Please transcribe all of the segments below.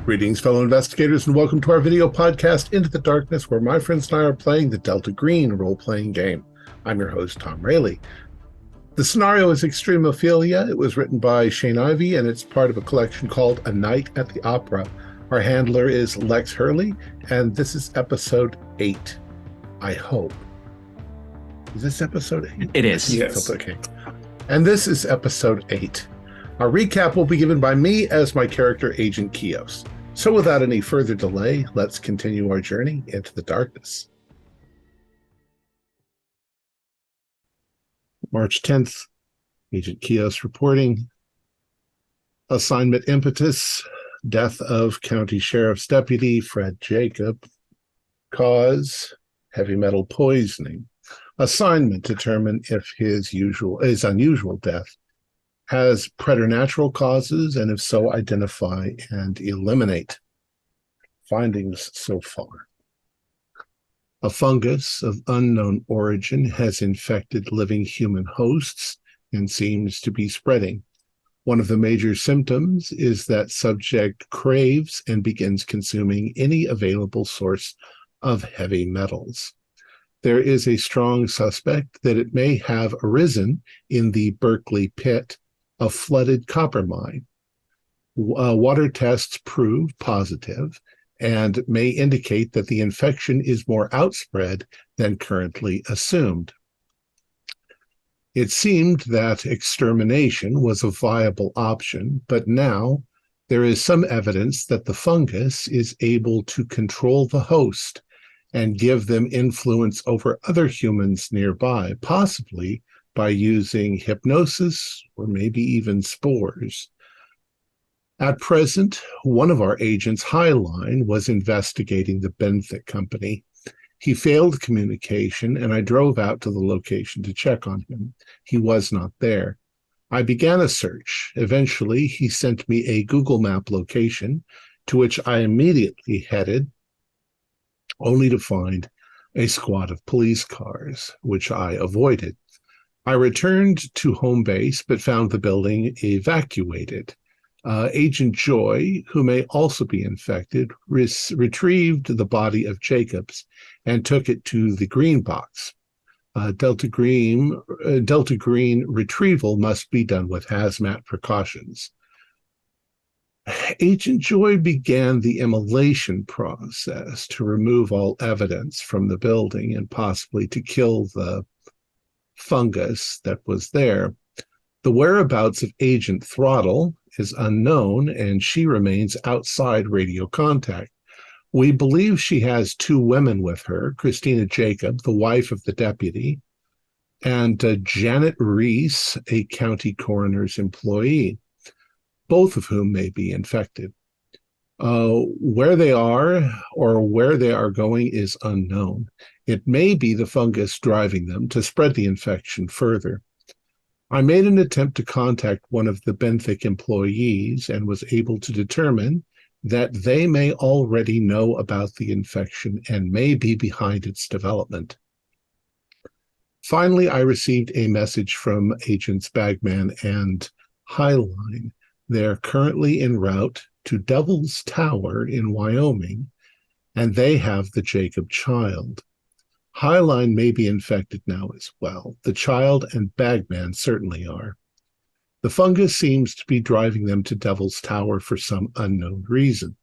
Greetings, fellow investigators, and welcome to our video podcast, Into the Darkness, where my friends and I are playing the Delta Green role-playing game. I'm your host, Tom Rayleigh. The scenario is Extremophilia. It was written by Shane Ivey, and it's part of a collection called A Night at the Opera. Our handler is Lex Hurley, and this is episode 8, I hope. Is this episode 8? It is. Yes. Okay. And this is episode 8. Our recap will be given by me as my character, Agent Kios. So without any further delay, let's continue our journey into the darkness. March 10th, Agent Kios reporting. Assignment impetus, death of County Sheriff's Deputy Fred Jacob. Cause, heavy metal poisoning. Assignment, determine if his unusual death has preternatural causes, and if so, identify and eliminate. Findings so far. A fungus of unknown origin has infected living human hosts and seems to be spreading. One of the major symptoms is that subject craves and begins consuming any available source of heavy metals. There is a strong suspect that it may have arisen in the Berkeley pit, a flooded copper mine. Water tests prove positive and may indicate that the infection is more outspread than currently assumed. It seemed that extermination was a viable option, but now there is some evidence that the fungus is able to control the host and give them influence over other humans nearby, possibly by using hypnosis or maybe even spores. At present, one of our agents, Highline, was investigating the Benthic company. He failed communication, and I drove out to the location to check on him. He was not there. I began a search. Eventually, he sent me a Google Map location, to which I immediately headed, only to find a squad of police cars, which I avoided. I returned to home base, but found the building evacuated. Agent Joy, who may also be infected, retrieved the body of Jacobs and took it to the green box. Delta Green retrieval must be done with hazmat precautions. Agent Joy began the immolation process to remove all evidence from the building and possibly to kill the fungus that was there. The whereabouts of Agent Throttle is unknown, and she remains outside radio contact. We believe she has 2 women with her, Christina Jacob, the wife of the deputy, and Janet Reese, a county coroner's employee, both of whom may be infected. Where they are or where they are going is unknown. It may be the fungus driving them to spread the infection further. I made an attempt to contact one of the Benthic employees and was able to determine that they may already know about the infection and may be behind its development. Finally, I received a message from Agents Bagman and Highline. They're currently en route to Devil's Tower in Wyoming, and they have the Jacob child. Highline may be infected now as well. The child and Bagman certainly are. The fungus seems to be driving them to Devil's Tower for some unknown reason.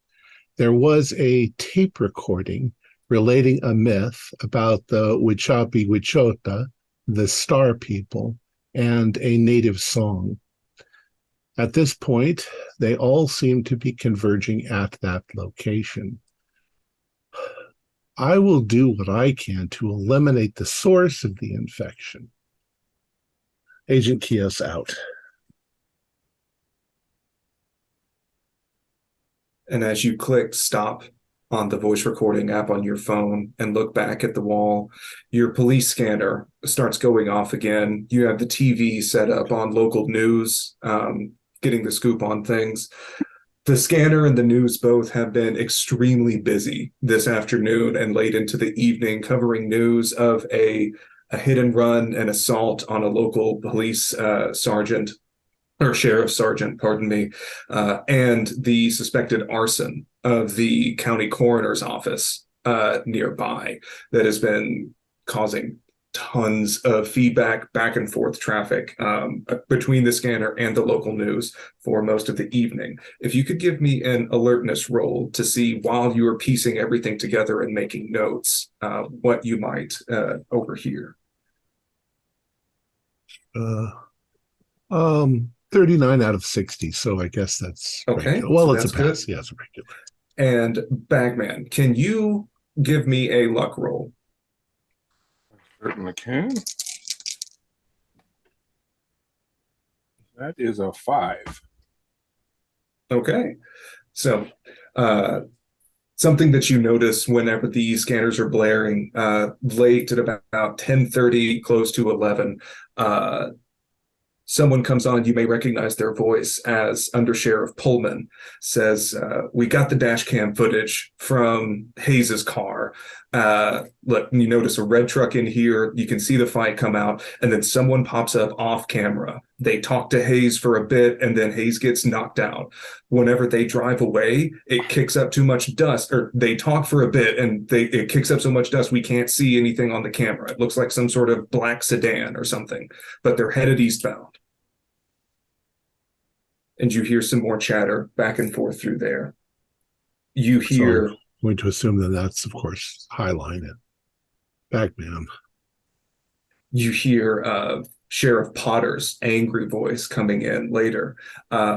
There was a tape recording relating a myth about the Wichapi Wichota, the Star People, and a native song. At this point, they all seem to be converging at that location. I will do what I can to eliminate the source of the infection. Agent Kios out. And as you click stop on the voice recording app on your phone and look back at the wall, your police scanner starts going off again. You have the TV set up on local news, getting the scoop on things. The scanner and the news both have been extremely busy this afternoon and late into the evening, covering news of a hit and run and assault on a local police sergeant or sheriff sergeant, pardon me, and the suspected arson of the county coroner's office nearby that has been causing tons of feedback, back and forth traffic between the scanner and the local news for most of the evening. If you could give me an alertness roll to see, while you are piecing everything together and making notes, what you might overhear. 39 out of 60, so I guess that's okay. Regular. Well, So it's a pass. good. Yeah, it's a regular. And Bagman, can you give me a luck roll? Certainly can. That is a 5. Okay. So something that you notice whenever the scanners are blaring, late at about 10:30, close to 11, someone comes on. You may recognize their voice as Under Sheriff Pullman. Says, we got the dash cam footage from Hayes's car. Look, you notice a red truck in here. You can see the fight come out, and then someone pops up off camera. They talk to Hayes for a bit, and then Hayes gets knocked out. Whenever they drive away, it kicks up too much dust, or they talk for a bit, and it kicks up so much dust we can't see anything on the camera. It looks like some sort of black sedan or something, but they're headed eastbound. And you hear some more chatter back and forth through there. You hear... So I'm going to assume that that's, of course, Highline and Bagman. You hear Sheriff Potter's angry voice coming in later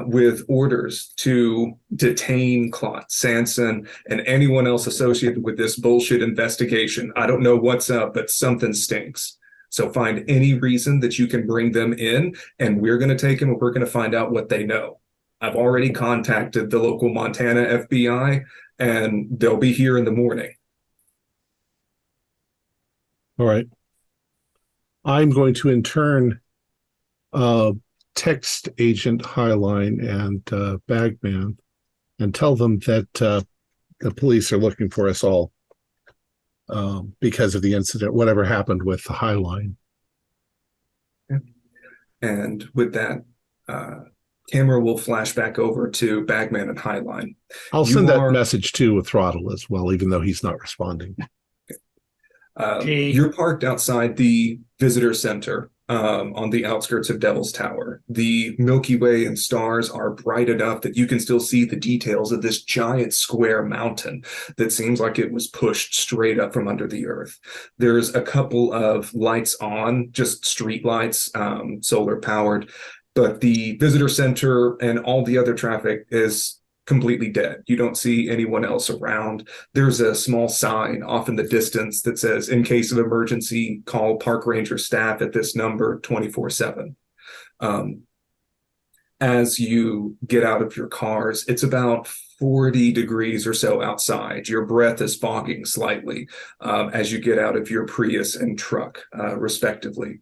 with orders to detain Claude Sanson and anyone else associated with this bullshit investigation. I don't know what's up, but something stinks. So find any reason that you can bring them in, and we're going to take them, and we're going to find out what they know. I've already contacted the local Montana FBI, and they'll be here in the morning. All right. I'm going to in turn text Agent Highline and Bagman and tell them that the police are looking for us all because of the incident, whatever happened with the Highline. And with that, camera will flash back over to Bagman and Highline. I'll send that message too with Throttle as well, even though he's not responding. You're parked outside the visitor center on the outskirts of Devil's Tower. The Milky Way and stars are bright enough that you can still see the details of this giant square mountain that seems like it was pushed straight up from under the earth. There's a couple of lights on, just street lights, solar powered, but the visitor center and all the other traffic is completely dead. You don't see anyone else around. There's a small sign off in the distance that says, in case of emergency, call park ranger staff at this number 24/7. As you get out of your cars, it's about 40 degrees or so outside. Your breath is fogging slightly as you get out of your Prius and truck, respectively.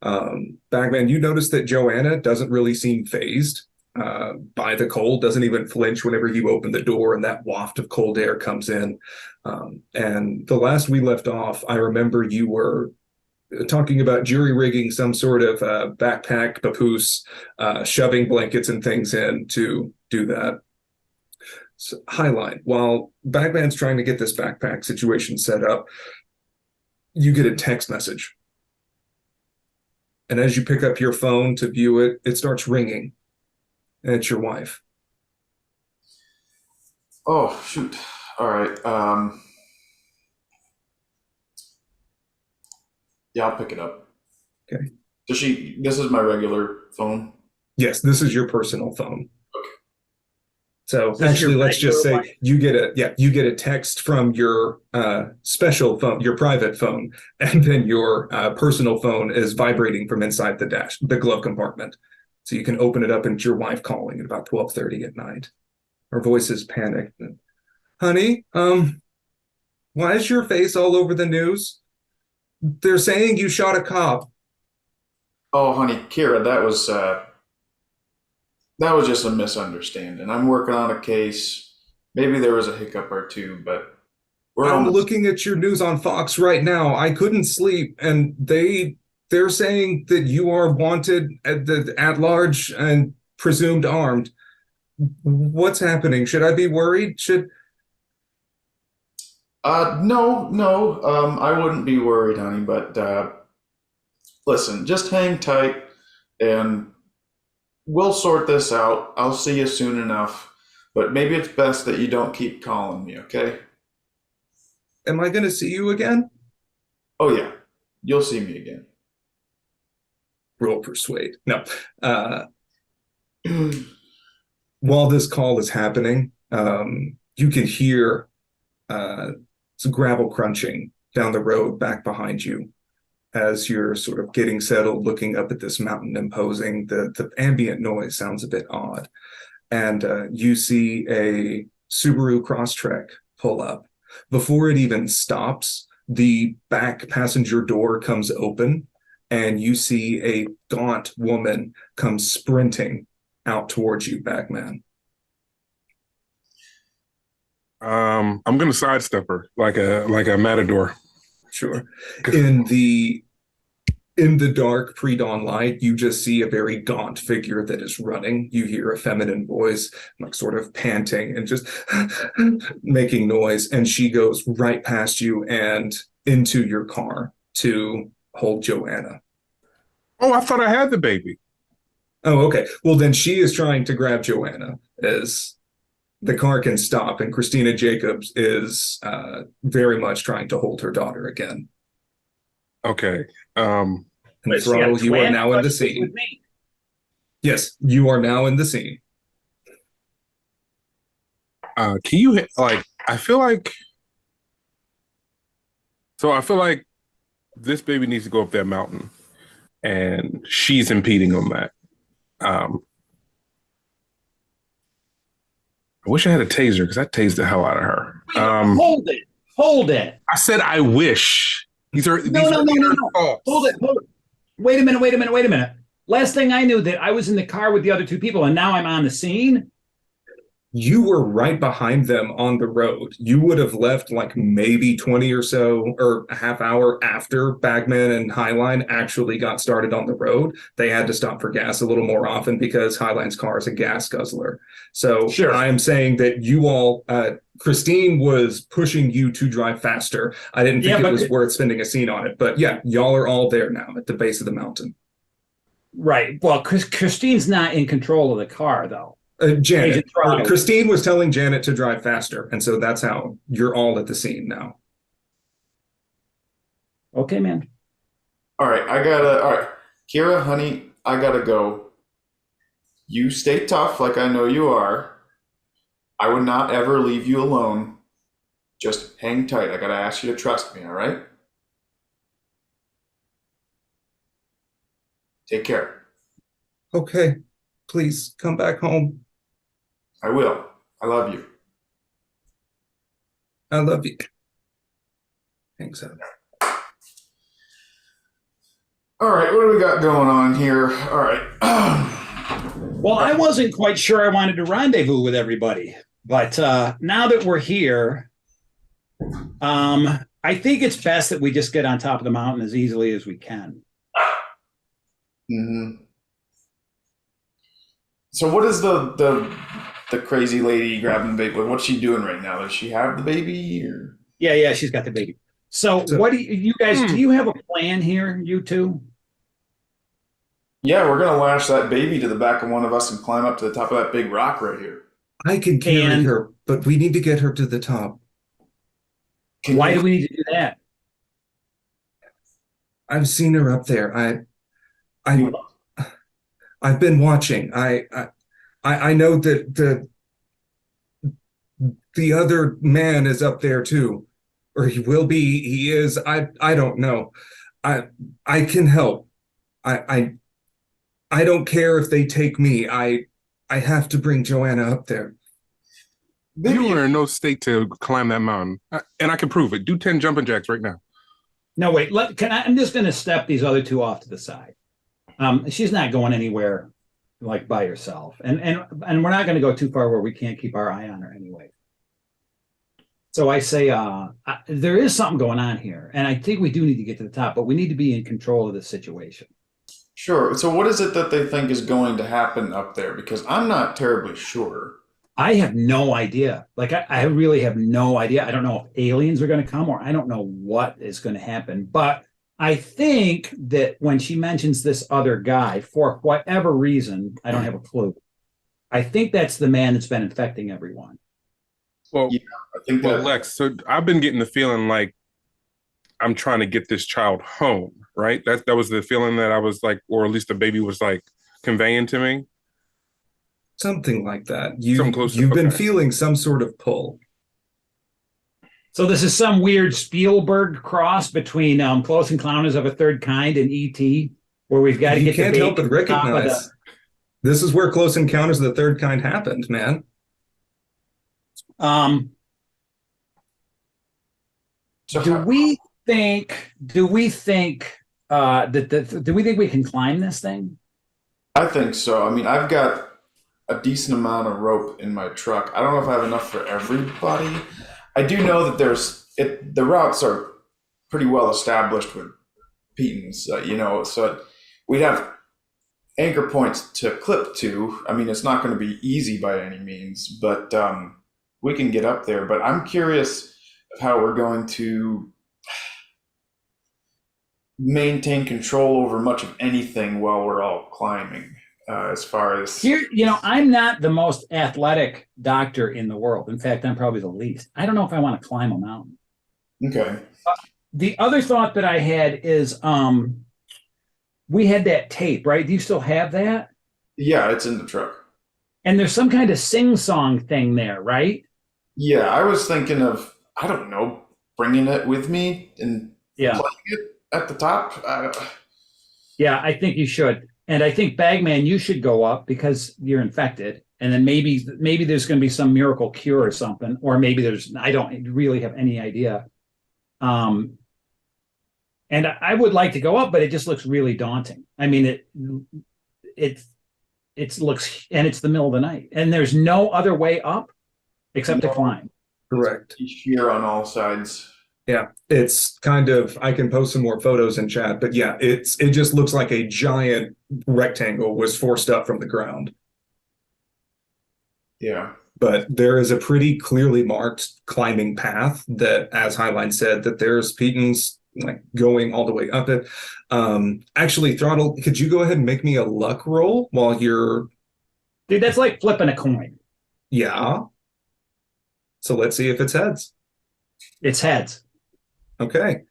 Bagman, you notice that Joanna doesn't really seem fazed by the cold, doesn't even flinch whenever you open the door and that waft of cold air comes in. And the last we left off, I remember you were talking about jury rigging some sort of backpack papoose, shoving blankets and things in to do that. So, Highline, while Bagman's trying to get this backpack situation set up, you get a text message. And as you pick up your phone to view it, it starts ringing. And it's your wife. Oh, shoot. All right. Yeah, I'll pick it up. Okay. This is my regular phone? Yes, this is your personal phone. Okay. So actually, let's just say you get a text from your special phone, your private phone, and then your personal phone is vibrating from inside the glove compartment. So you can open it up and it's your wife calling at about 12:30 at night. Her voice is panicked. Honey, why is your face all over the news? They're saying you shot a cop. Oh, honey, Kira, that was just a misunderstanding. I'm working on a case. Maybe there was a hiccup or two, but I'm looking at your news on Fox right now. I couldn't sleep, and they they're saying that you are wanted at large and presumed armed. What's happening? Should I be worried? No, I wouldn't be worried, honey, but listen, just hang tight and we'll sort this out. I'll see you soon enough, but maybe it's best that you don't keep calling me, okay? Am I going to see you again? Oh, yeah, you'll see me again. Roll persuade. No. While this call is happening, you can hear some gravel crunching down the road back behind you as you're sort of getting settled, looking up at this mountain imposing. The ambient noise sounds a bit odd. And you see a Subaru Crosstrek pull up. Before it even stops, the back passenger door comes open, and you see a gaunt woman come sprinting out towards you, Bagman. I'm gonna sidestep her like a matador. Sure. In the dark pre-dawn light, you just see a very gaunt figure that is running. You hear a feminine voice, like sort of panting and just making noise. And she goes right past you and into your car to hold Joanna. Oh, I thought I had the baby. Oh, okay. Well, then she is trying to grab Joanna as the car can stop, and Christina Jacobs is very much trying to hold her daughter again. Okay. And Throttle, you are now in the scene. Yes, you are now in the scene. Can you I feel like this baby needs to go up that mountain, and she's impeding on that. I wish I had a taser because I tased the hell out of her. Hold it. I said I wish. No. Hold it. Wait a minute. Last thing I knew that I was in the car with the other two people, and now I'm on the scene. You were right behind them on the road. You would have left like maybe 20 or so, or a half hour after Bagman and Highline actually got started on the road. They had to stop for gas a little more often because Highline's car is a gas guzzler. So sure. I am saying that you all, Christine was pushing you to drive faster. I didn't think it was worth spending a scene on it. But yeah, y'all are all there now at the base of the mountain. Right. Well, Christine's not in control of the car, though. Janet. Christine was telling Janet to drive faster, and so that's how you're all at the scene now. Okay, man. All right, all right. Kira, honey, I gotta go. You stay tough like I know you are. I would not ever leave you alone. Just hang tight. I gotta ask you to trust me, all right? Take care. Okay. Please come back home. I will. I love you. I love you. Thanks, Evan. All right, what do we got going on here? All right. Well, I wasn't quite sure I wanted to rendezvous with everybody, but now that we're here, I think it's best that we just get on top of the mountain as easily as we can. Mm-hmm. So what is the crazy lady grabbing the baby? What's she doing right now? Does she have the baby? Or? Yeah, she's got the baby. So what do you guys, do you have a plan here, you two? Yeah, we're going to lash that baby to the back of one of us and climb up to the top of that big rock right here. I can carry her, but we need to get her to the top. Why do we need to do that? I've seen her up there. I've been watching. I know that the other man is up there too, or he will be. He is. I don't know. I can help. I don't care if they take me. I have to bring Joanna up there. You are in no state to climb that mountain, and I can prove it. Do 10 jumping jacks right now. No, wait. I'm just going to step these other two off to the side. She's not going anywhere like by herself, and we're not going to go too far where we can't keep our eye on her anyway. So I say, there is something going on here, and I think we do need to get to the top, but we need to be in control of the situation. Sure. So what is it that they think is going to happen up there? Because I'm not terribly sure. I have no idea. Like, I really have no idea. I don't know if aliens are going to come, or I don't know what is going to happen. But I think that when she mentions this other guy, for whatever reason, I don't have a clue. I think that's the man that's been infecting everyone. Well, Yeah, I think well, that Lex, so I've been getting the feeling like I'm trying to get this child home, right? That was the feeling that I was like, or at least the baby was like conveying to me. Something like that. Something close to- You've been okay. feeling some sort of pull. So this is some weird Spielberg cross between Close Encounters of a Third Kind and E.T., where we've got to You get can't the help but baby to the top of recognize this is where Close Encounters of the Third Kind happened, man. So Do we think do we think we can climb this thing? I think so. I mean, I've got a decent amount of rope in my truck. I don't know if I have enough for everybody. I do know that the routes are pretty well established with Petons, so we'd have anchor points to clip to. I mean, it's not going to be easy by any means, but we can get up there. But I'm curious of how we're going to maintain control over much of anything while we're all climbing. As far as Here, I'm not the most athletic doctor in the world. In fact, I'm probably the least. I don't know if I want to climb a mountain. Okay. The other thought that I had is we had that tape, right? Do you still have that? Yeah, it's in the truck. And there's some kind of sing-song thing there, right? Yeah, I was thinking of, I don't know, bringing it with me and Yeah. playing it at the top. Yeah, I think you should. And I think Bagman, you should go up because you're infected. And then maybe there's going to be some miracle cure or something. Or maybe I don't really have any idea. And I would like to go up, but it just looks really daunting. I mean, it looks, and it's the middle of the night. And there's no other way up except to climb. Correct. Sheer on all sides. Yeah, it's kind of, I can post some more photos in chat, but yeah, it just looks like a giant rectangle was forced up from the ground. Yeah. But there is a pretty clearly marked climbing path that, as Highline said, that there's Petons like going all the way up it. Actually, Throttle, could you go ahead and make me a luck roll while you're... Dude, that's like flipping a coin. Yeah. So let's see if it's heads. It's heads. Okay.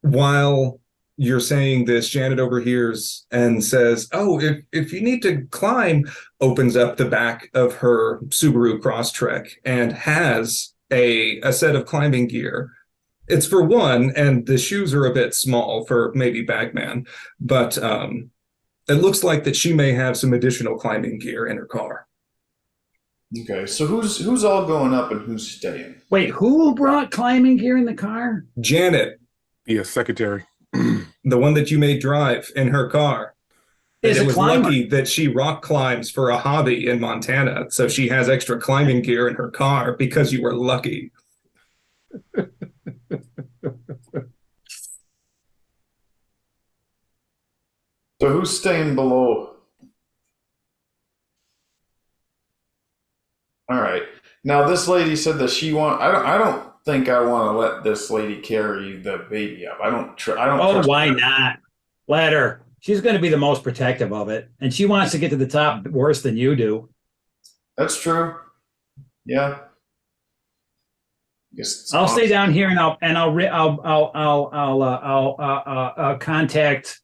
While you're saying this, Janet overhears and says, "Oh, if you need to climb," opens up the back of her Subaru Crosstrek and has a set of climbing gear. It's for one, and the shoes are a bit small for maybe Bagman, but it looks like that she may have some additional climbing gear in her car. Okay, so who's all going up and who's staying? Wait, who brought climbing gear in the car? Janet, Yeah, secretary. the one that you made drive in her car. Is it a was climber. lucky that she rock climbs for a hobby in Montana, so she has extra climbing gear in her car because you were lucky. So who's staying below? All right. Now this lady said that I don't think I want to let this lady carry the baby up. I don't Oh, trust why her. not? Let her. She's going to be the most protective of it, and she wants to get to the top worse than you do. That's true. Yeah. I'll stay down here, and I'll contact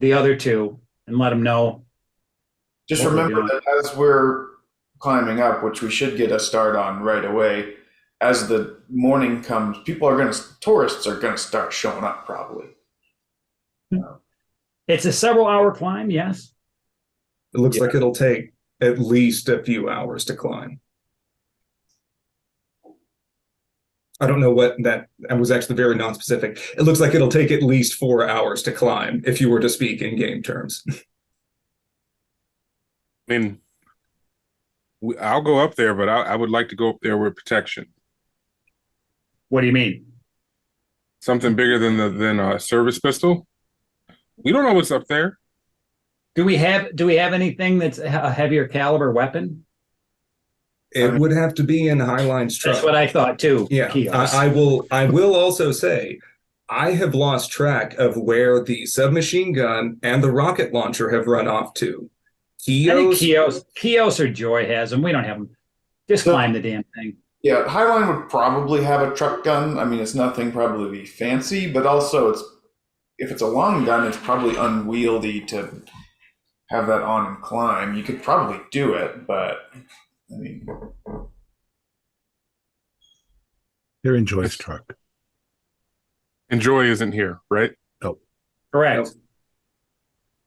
the other two and let them know. Just what we're remember doing. that as we're climbing up, which we should get a start on right away, as the morning comes, tourists are gonna start showing up probably. It's a several-hour climb, yes. It looks like it'll take at least a few hours to climb. I don't know what that was actually very non-specific. It looks like it'll take at least 4 hours to climb if you were to speak in game terms. I mean, I'll go up there, but I would like to go up there with protection. What do you mean? Something bigger than a service pistol. We don't know what's up there. Do we have anything that's a heavier caliber weapon? It would have to be in Highline's truck. That's what I thought too. Yeah, Kios. I will also say, I have lost track of where the submachine gun and the rocket launcher have run off to. I think Kios or Joy has them. We don't have them. Just climb the damn thing. Yeah, Highline would probably have a truck gun. I mean, it's nothing probably fancy, but also if it's a long gun, it's probably unwieldy to have that on and climb. You could probably do it, but I mean, They're in Joy's truck. And Joy isn't here, right? Nope. Correct.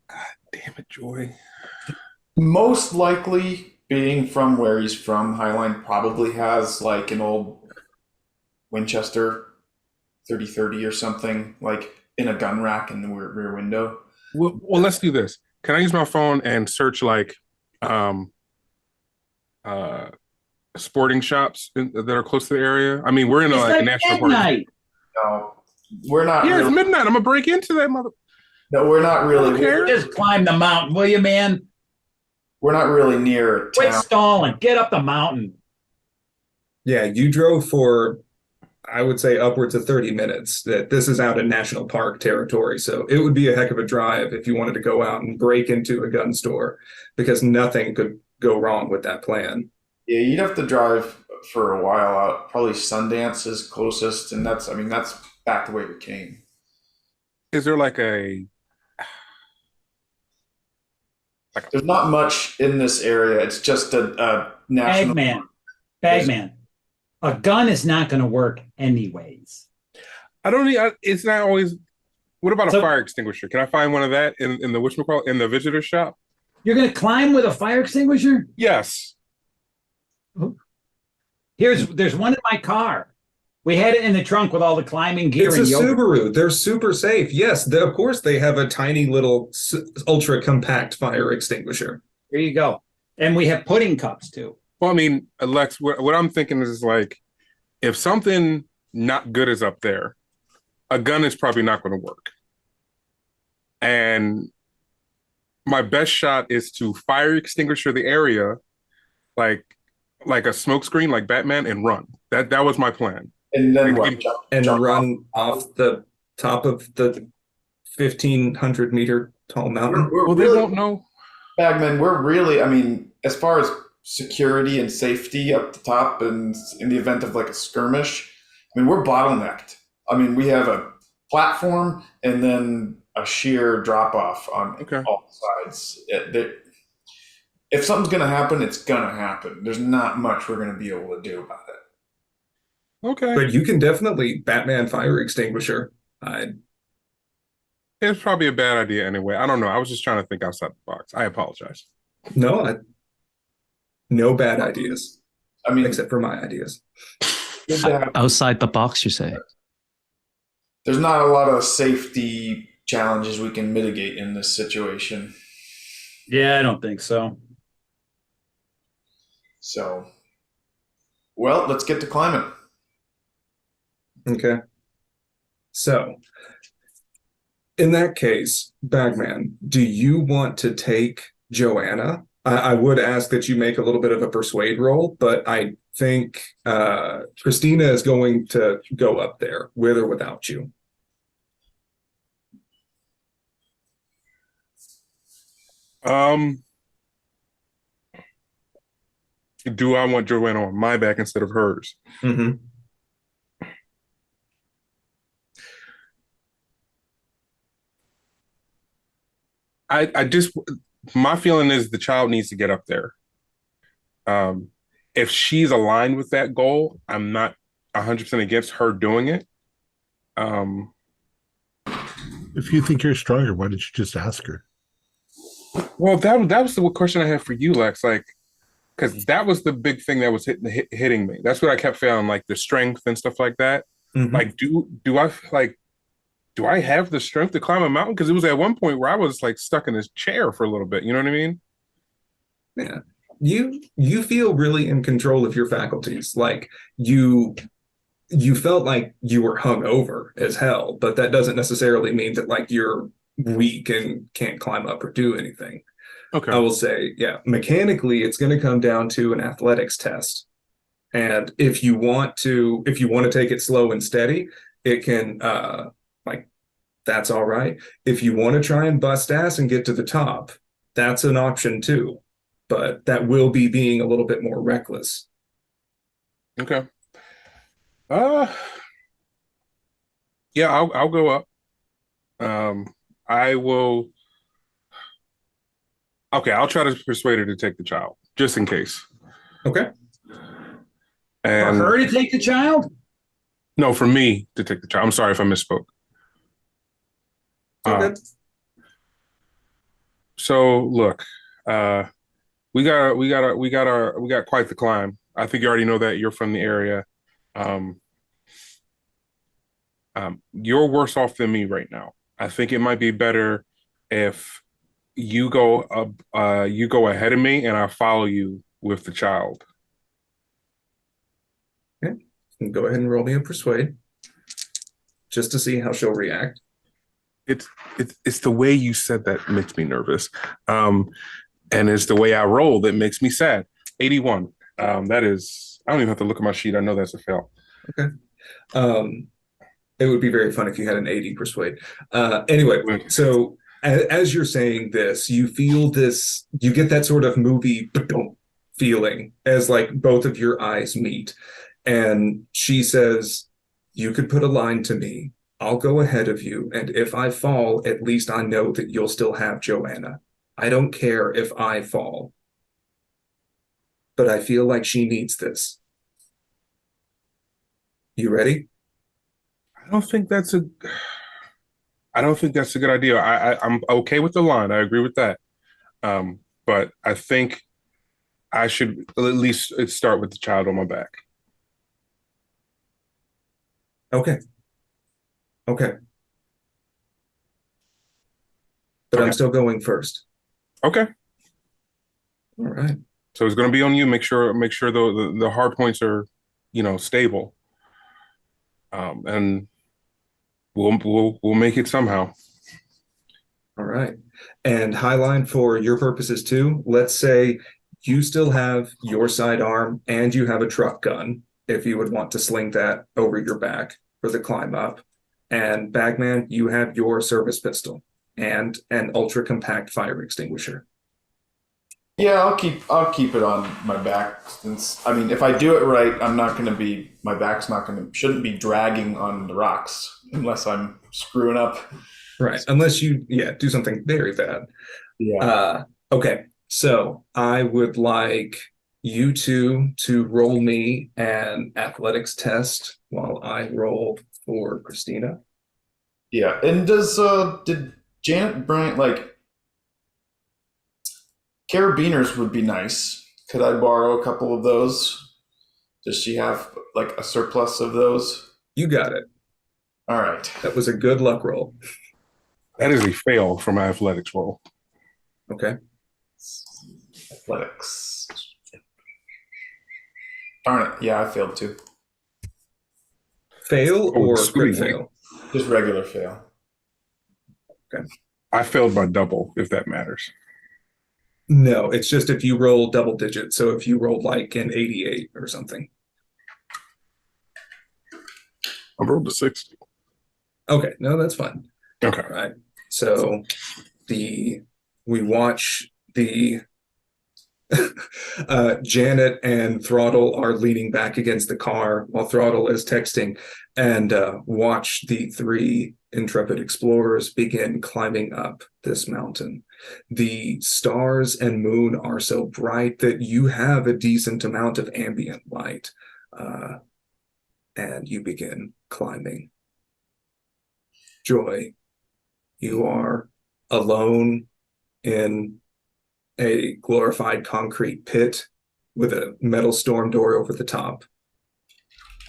God damn it, Joy. most likely, being from where he's from, Highline probably has like an old Winchester 3030 or something, like in a gun rack in the rear window. Well, let's do this. Can I use my phone and search like sporting shops that are close to the area? I mean, we're in a national park. Midnight. No, we're not. Yeah, really, it's midnight. I'm gonna break into that mother. no, we're not really. Okay. Just climb the mountain, will you, man? We're not really near Quit town. stalling. Get up the mountain. Yeah, you drove for, I would say, upwards of 30 minutes. That this is out in national park territory, so it would be a heck of a drive if you wanted to go out and break into a gun store, because nothing could go wrong with that plan. Yeah, you'd have to drive for a while out. Probably Sundance is closest, and that's back the way we came. Is there like a There's not much in this area. It's just a national. Bagman. A gun is not going to work anyways. I don't need. It's not always. What about a So- fire extinguisher? Can I find one of that in the whatchamacallit, in the visitor shop? You're going to climb with a fire extinguisher? Yes. There's one in my car. We had it in the trunk with all the climbing gear. It's a and yoga. Subaru. They're super safe. Yes, of course they have a tiny little ultra compact fire extinguisher. There you go. And we have pudding cups too. Well, I mean, Lex, what I'm thinking is like, if something not good is up there, a gun is probably not going to work. And my best shot is to fire extinguisher the area, like a smoke screen, like Batman, and run. That was my plan. And then Like, what? And Jump run off the top of the 1,500 meter tall mountain. We're Well, they really, won't know. Bagman, we're really, I mean, as far as security and safety up the top, and in the event of like a skirmish, I mean, we're bottlenecked. I mean, we have a platform and then a sheer drop off on Okay. all sides. If something's going to happen, it's going to happen. There's not much we're going to be able to do about it. Okay. But you can definitely Batman fire extinguisher. It's probably a bad idea anyway. I don't know. I was just trying to think outside the box. I apologize. No bad ideas, I mean, except for my ideas. good to have- Outside the box, you say? there's not a lot of safety challenges we can mitigate in this situation. Yeah, I don't think so. So, well, let's get to climbing. Okay. So, in that case, Bagman, do you want to take Joanna? I would ask that you make a little bit of a persuade roll, but I think Christina is going to go up there with or without you. Do I want Joanna on my back instead of hers? Mm-hmm. I just, my feeling is the child needs to get up there. If she's aligned with that goal, I'm not 100% against her doing it. If you think you're stronger, why didn't you just ask her? Well, that was the question I had for you, Lex. Like, because that was the big thing that was hitting me. That's what I kept feeling, like the strength and stuff like that. Mm-hmm. Like, do I have the strength to climb a mountain? Because it was at one point where I was like stuck in this chair for a little bit. You know what I mean? Yeah. You feel really in control of your faculties. Like you you felt like you were hungover as hell, but that doesn't necessarily mean that like you're weak and can't climb up or do anything. Okay. I will say, yeah, mechanically, it's going to come down to an athletics test. And if you want to take it slow and steady, it can, that's all right. If you want to try and bust ass and get to the top, that's an option too. But that will be being a little bit more reckless. Okay. Yeah, I'll go up. I will. Okay, I'll try to persuade her to take the child, just in case. Okay. And For her to take the child? no, for me to take the child. I'm sorry if I misspoke. Okay. So look, we got quite the climb. I think you already know that. You're from the area. You're worse off than me right now. I think it might be better if you go ahead of me and I follow you with the child. Okay. Go ahead and roll me a persuade, just to see how she'll react. It's the way you said that makes me nervous, and it's the way I roll that makes me sad. 81. That is. I don't even have to look at my sheet. I know that's a fail. Okay. It would be very fun if you had an 80 persuade. Anyway, so as you're saying this, you feel this, you get that sort of movie feeling as like both of your eyes meet. And she says, you could put a line to me. I'll go ahead of you. And if I fall, at least I know that you'll still have Joanna. I don't care if I fall. But I feel like she needs this. You ready? I don't think that's a good idea. I'm okay with the line. I agree with that. But I think I should at least start with the child on my back. Okay. But Okay. I'm still going first. Okay. All right. So it's going to be on you. Make sure the hard points are, stable. And we'll make it somehow. All right. And Highline, for your purposes too, let's say you still have your sidearm and you have a truck gun, if you would want to sling that over your back for the climb up. And Bagman, you have your service pistol and an ultra compact fire extinguisher. Yeah, I'll keep it on my back. Since I mean, if I do it right, my back's shouldn't be dragging on the rocks unless I'm screwing up. Right. Unless you do something very bad. Yeah. Okay. So I would like you two to roll me an athletics test while I roll for Christina. Yeah. And did Janet Bryant carabiners would be nice. Could I borrow a couple of those? Does she have a surplus of those? You got it. All right. That was a good luck roll. That is a fail for my athletics roll. Okay. Athletics. Darn it. Yeah, I failed too. Fail or crit sweet. fail? Just regular fail. Okay. I failed by double, if that matters. No, it's just if you roll double digits. So if you rolled an 88 or something. I rolled a 60. Okay. No, that's fine. Okay. All right. So we watch the Janet and Throttle are leaning back against the car while Throttle is texting, and watch the three intrepid explorers begin climbing up this mountain. The stars and moon are so bright that you have a decent amount of ambient light, and you begin climbing. Joy, you are alone in a glorified concrete pit with a metal storm door over the top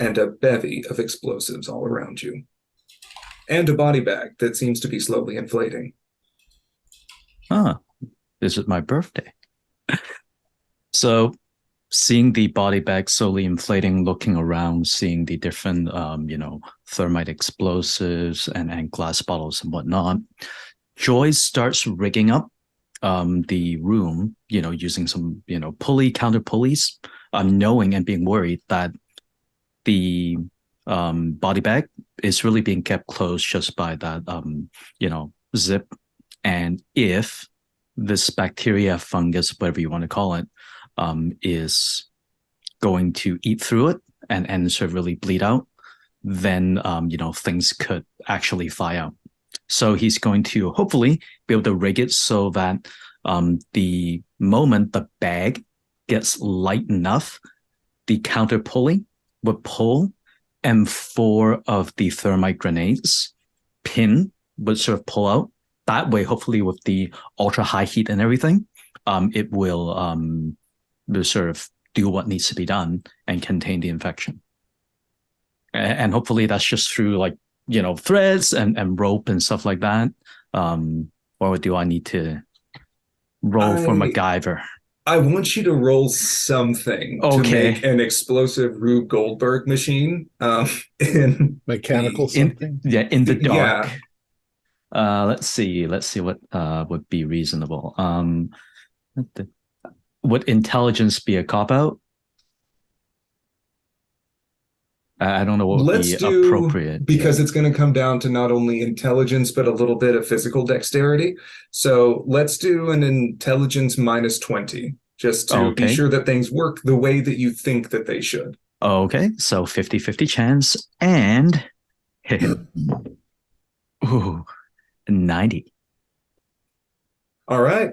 and a bevy of explosives all around you, and a body bag that seems to be slowly inflating. This is my birthday. So seeing the body bag slowly inflating, looking around, seeing the different, thermite explosives and glass bottles and whatnot, Joy starts rigging up the room, using some, counter pulleys, knowing and being worried that the body bag is really being kept closed just by that, zip. And if this bacteria, fungus, whatever you want to call it, is going to eat through it and sort of really bleed out, then, things could actually fly out. So he's going to hopefully be able to rig it so that the moment the bag gets light enough, the counter pulley would pull and 4 of the thermite grenades pin would sort of pull out. That way, hopefully with the ultra high heat and everything, it will sort of do what needs to be done and contain the infection. And hopefully that's just through threads and rope and stuff like that. Or do I need to roll for MacGyver? I want you to roll something to make an explosive Rube Goldberg machine. In Mechanical something? In the dark. Yeah. Let's see what would be reasonable. Would intelligence be a cop-out? I don't know what would be appropriate. Because it's going to come down to not only intelligence, but a little bit of physical dexterity. So let's do an intelligence minus 20, just to be sure that things work the way that you think that they should. Okay, so 50-50 chance, and ooh, 90. All right.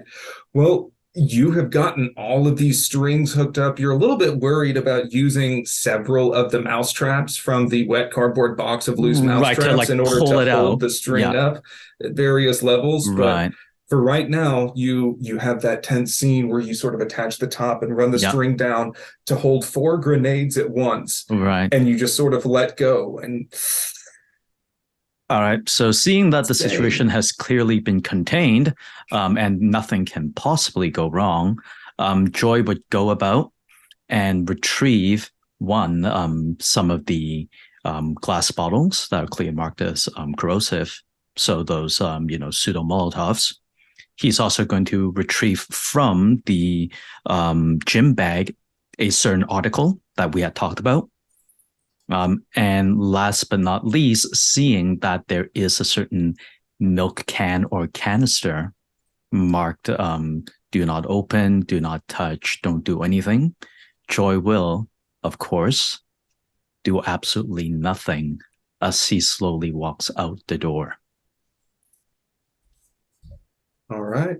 Well, you have gotten all of these strings hooked up. You're a little bit worried about using several of the mouse traps from the wet cardboard box of loose mouse traps in order to hold the string up at various levels. But for right now, you have that tense scene where you sort of attach the top and run the string down to hold 4 grenades at once. Right. And you just sort of let go. And all right. So seeing that the situation has clearly been contained, and nothing can possibly go wrong, Joy would go about and retrieve some of the glass bottles that are clearly marked as corrosive. So those pseudo Molotovs. He's also going to retrieve from the gym bag a certain article that we had talked about. And last but not least, seeing that there is a certain milk can or canister marked do not open, do not touch, don't do anything, Joy will, of course, do absolutely nothing as he slowly walks out the door. All right.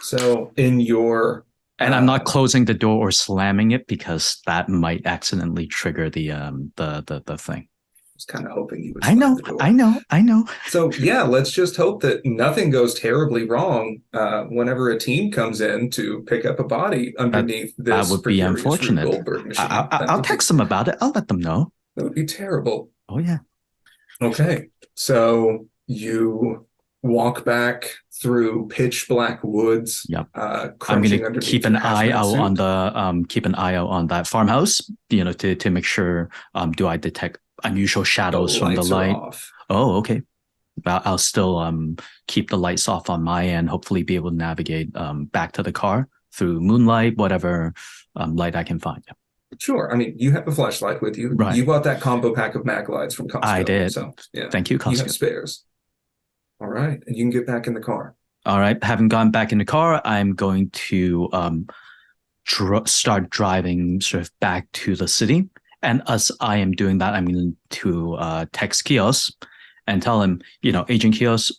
So in your... And I'm not closing the door or slamming it because that might accidentally trigger the thing. I was kind of hoping you would. I know. So yeah, let's just hope that nothing goes terribly wrong whenever a team comes in to pick up a body underneath this. That would be unfortunate. I'll text them about it. I'll let them know. That would be terrible. Oh yeah. Okay, so you walk back through pitch black woods. Yep. I'm going to keep an eye out on that farmhouse, to make sure, do I detect unusual shadows from the light? Oh, okay. I'll still keep the lights off on my end, hopefully be able to navigate back to the car through moonlight, whatever light I can find. Yeah. Sure. I mean, you have a flashlight with you. Right. You bought that combo pack of mag lights from Costco. I did. So, yeah. Thank you, Costco. You have spares. All right. And you can get back in the car. All right. Having gone back in the car, I'm going to start driving sort of back to the city. And as I am doing that, I'm going to text Kios and tell him, Agent Kios,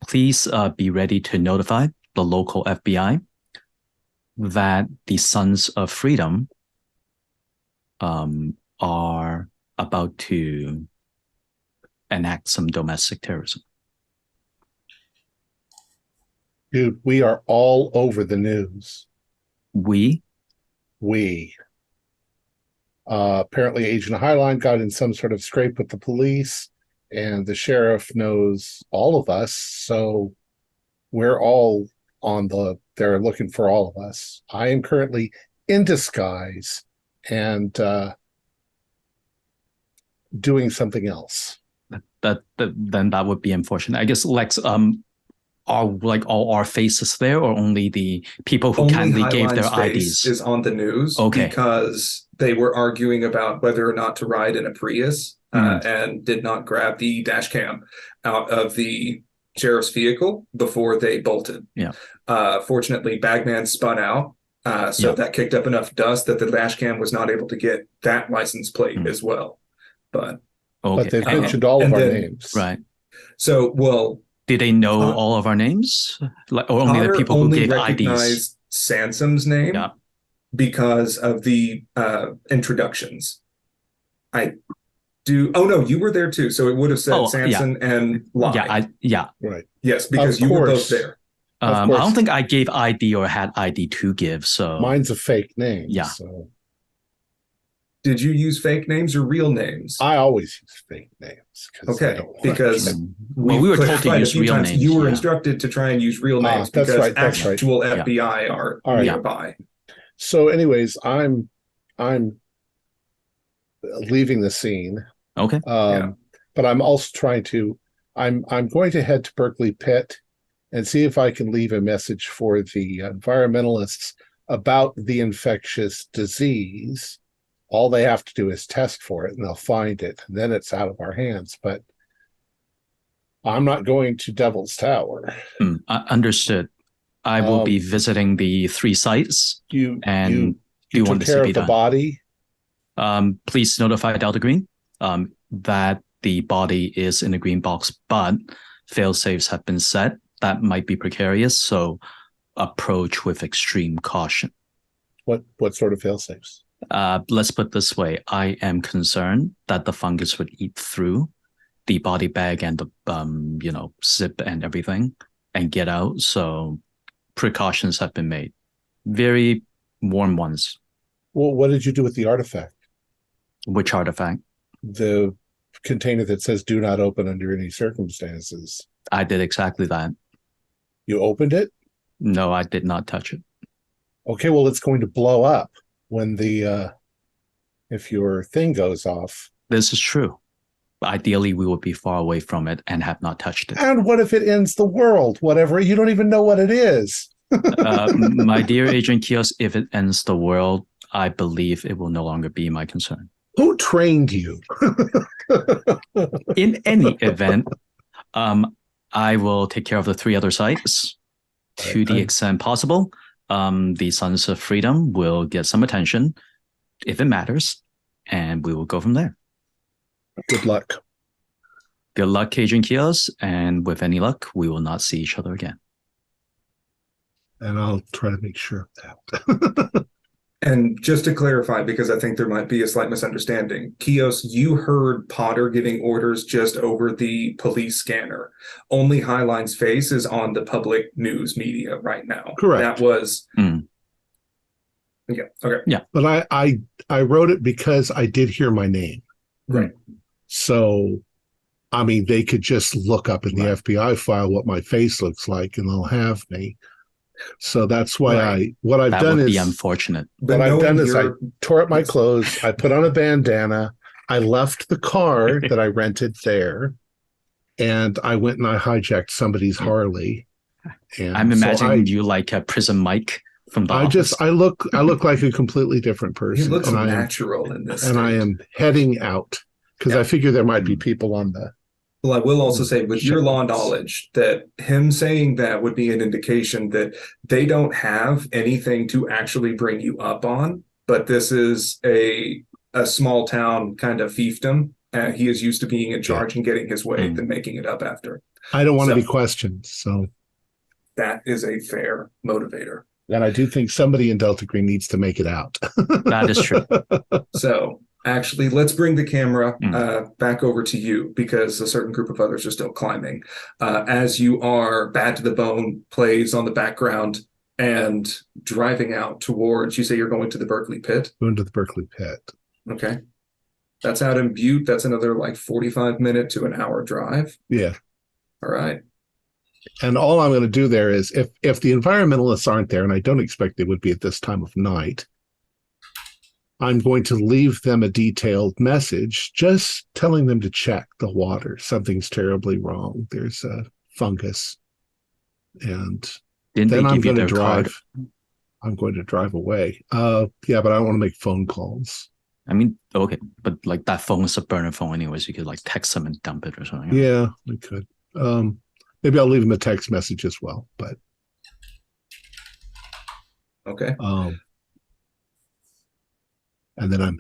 please be ready to notify the local FBI that the Sons of Freedom are about to enact some domestic terrorism. Dude, we are all over the news. We? Apparently Agent Highline got in some sort of scrape with the police, and the sheriff knows all of us, so we're all they're looking for all of us. I am currently in disguise and doing something else. Then that would be unfortunate. I guess, Lex, are like all our faces there, or only the people who kindly gave their IDs? Is on the news because they were arguing about whether or not to ride in a Prius and did not grab the dash cam out of the sheriff's vehicle before they bolted. Yeah. Fortunately, Bagman spun out, so that kicked up enough dust that the dash cam was not able to get that license plate as well. But they've mentioned all of our names, right? So, well, did they know all of our names, or only the people who gave IDs? Sansom's name because of the introductions. I do. Oh no, you were there too, so it would have said Sanson and Lie. Right. Yes, because you were both there. I don't think I gave ID or had ID to give. So mine's a fake name. Yeah. So. Did you use fake names or real names? I always use fake names. Okay, because we were told to use real names. You were instructed to try and use real names because actual FBI are nearby. So, anyways, I'm leaving the scene. Okay. But I'm also trying to. I'm going to head to Berkeley Pit and see if I can leave a message for the environmentalists about the infectious disease. All they have to do is test for it and they'll find it. And then it's out of our hands. But I'm not going to Devil's Tower. Understood. I will be visiting the 3 sites. You took care of the body? Please notify Delta Green that the body is in the green box, but fail-safes have been set. That might be precarious, so approach with extreme caution. What sort of fail-safes? Let's put it this way. I am concerned that the fungus would eat through the body bag and the zip and everything and get out. So precautions have been made. Very warm ones. Well, what did you do with the artifact? Which artifact? The container that says do not open under any circumstances. I did exactly that. You opened it? No, I did not touch it. Okay, well, it's going to blow up when if your thing goes off. This is true. Ideally, we would be far away from it and have not touched it. And what if it ends the world? Whatever, you don't even know what it is. My dear Agent Kios, if it ends the world, I believe it will no longer be my concern. Who trained you? In any event, I will take care of the 3 other sites to the extent possible. The Sons of Freedom will get some attention if it matters, and we will go from there. Good luck. Good luck, Agent Kios, and with any luck, we will not see each other again. And I'll try to make sure of that. And just to clarify, because I think there might be a slight misunderstanding, Kios, you heard Potter giving orders just over the police scanner. Only Highline's face is on the public news media right now. Correct. That was... Yeah, okay. Yeah. But I wrote it because I did hear my name. Right. So, I mean, they could just look up in the FBI file what my face looks like and they'll have me. So that's why what I've done is... That would be unfortunate. What I've done is I tore up my clothes, I put on a bandana, I left the car that I rented there, and I went and I hijacked somebody's Harley. And I'm imagining you like a Prison Mike from the office. I look like a completely different person. He looks natural in this. And I am heading out because I figure there might be people on the... Well, I will also say, with your law knowledge, that him saying that would be an indication that they don't have anything to actually bring you up on, but this is a small town kind of fiefdom. He is used to being in charge and getting his way than making it up after. I don't want to be questioned, so... That is a fair motivator. And I do think somebody in Delta Green needs to make it out. That is true. So... Actually, let's bring the camera back over to you because a certain group of others are still climbing. As you are, Bad to the Bone plays on the background and driving out towards, you say you're going to the Berkeley Pit? Going to the Berkeley Pit. Okay. That's out in Butte. That's another like 45-minute to an hour drive. Yeah. All right. And all I'm going to do there is if the environmentalists aren't there, and I don't expect they would be at this time of night, I'm going to leave them a detailed message, just telling them to check the water. Something's terribly wrong. There's a fungus. And Didn't then they I'm give you going to their card? drive. I'm going to drive away. Yeah, but I don't want to make phone calls. I mean, okay, but like that phone is a burner phone anyways. You could like text them and dump it or something. Yeah, we could. Maybe I'll leave them a text message as well. But Okay. and then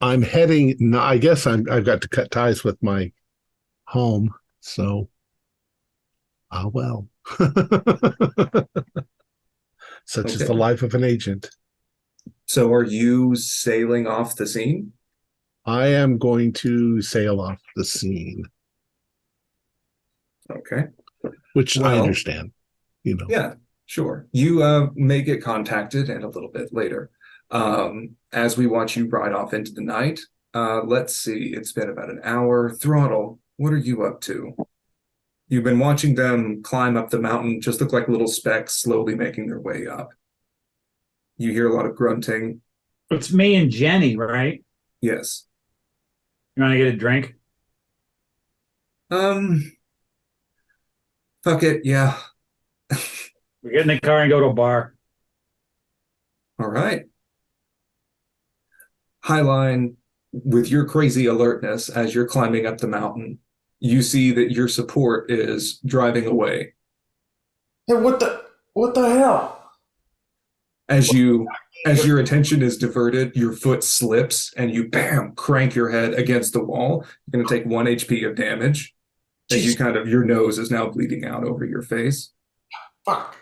I'm heading. No, I guess I've got to cut ties with my home. So, well. Such is Okay. the life of an agent. So are you sailing off the scene? I am going to sail off the scene, Okay. which I Well, understand. Yeah, sure. You may get contacted and a little bit later. As we watch you ride off into the night, let's see, it's been about an hour. Throttle, what are you up to? You've been watching them climb up the mountain, just look like little specks slowly making their way up. You hear a lot of grunting. It's me and Jenny, right? Yes. You want to get a drink? Fuck it, yeah. We get in the car and go to a bar. All right. Highline, with your crazy alertness as you're climbing up the mountain, you see that your support is driving away. Hey, what the hell? As your attention is diverted, your foot slips and you bam crank your head against the wall. You're going to take 1 HP of damage. As you your nose is now bleeding out over your face. Fuck.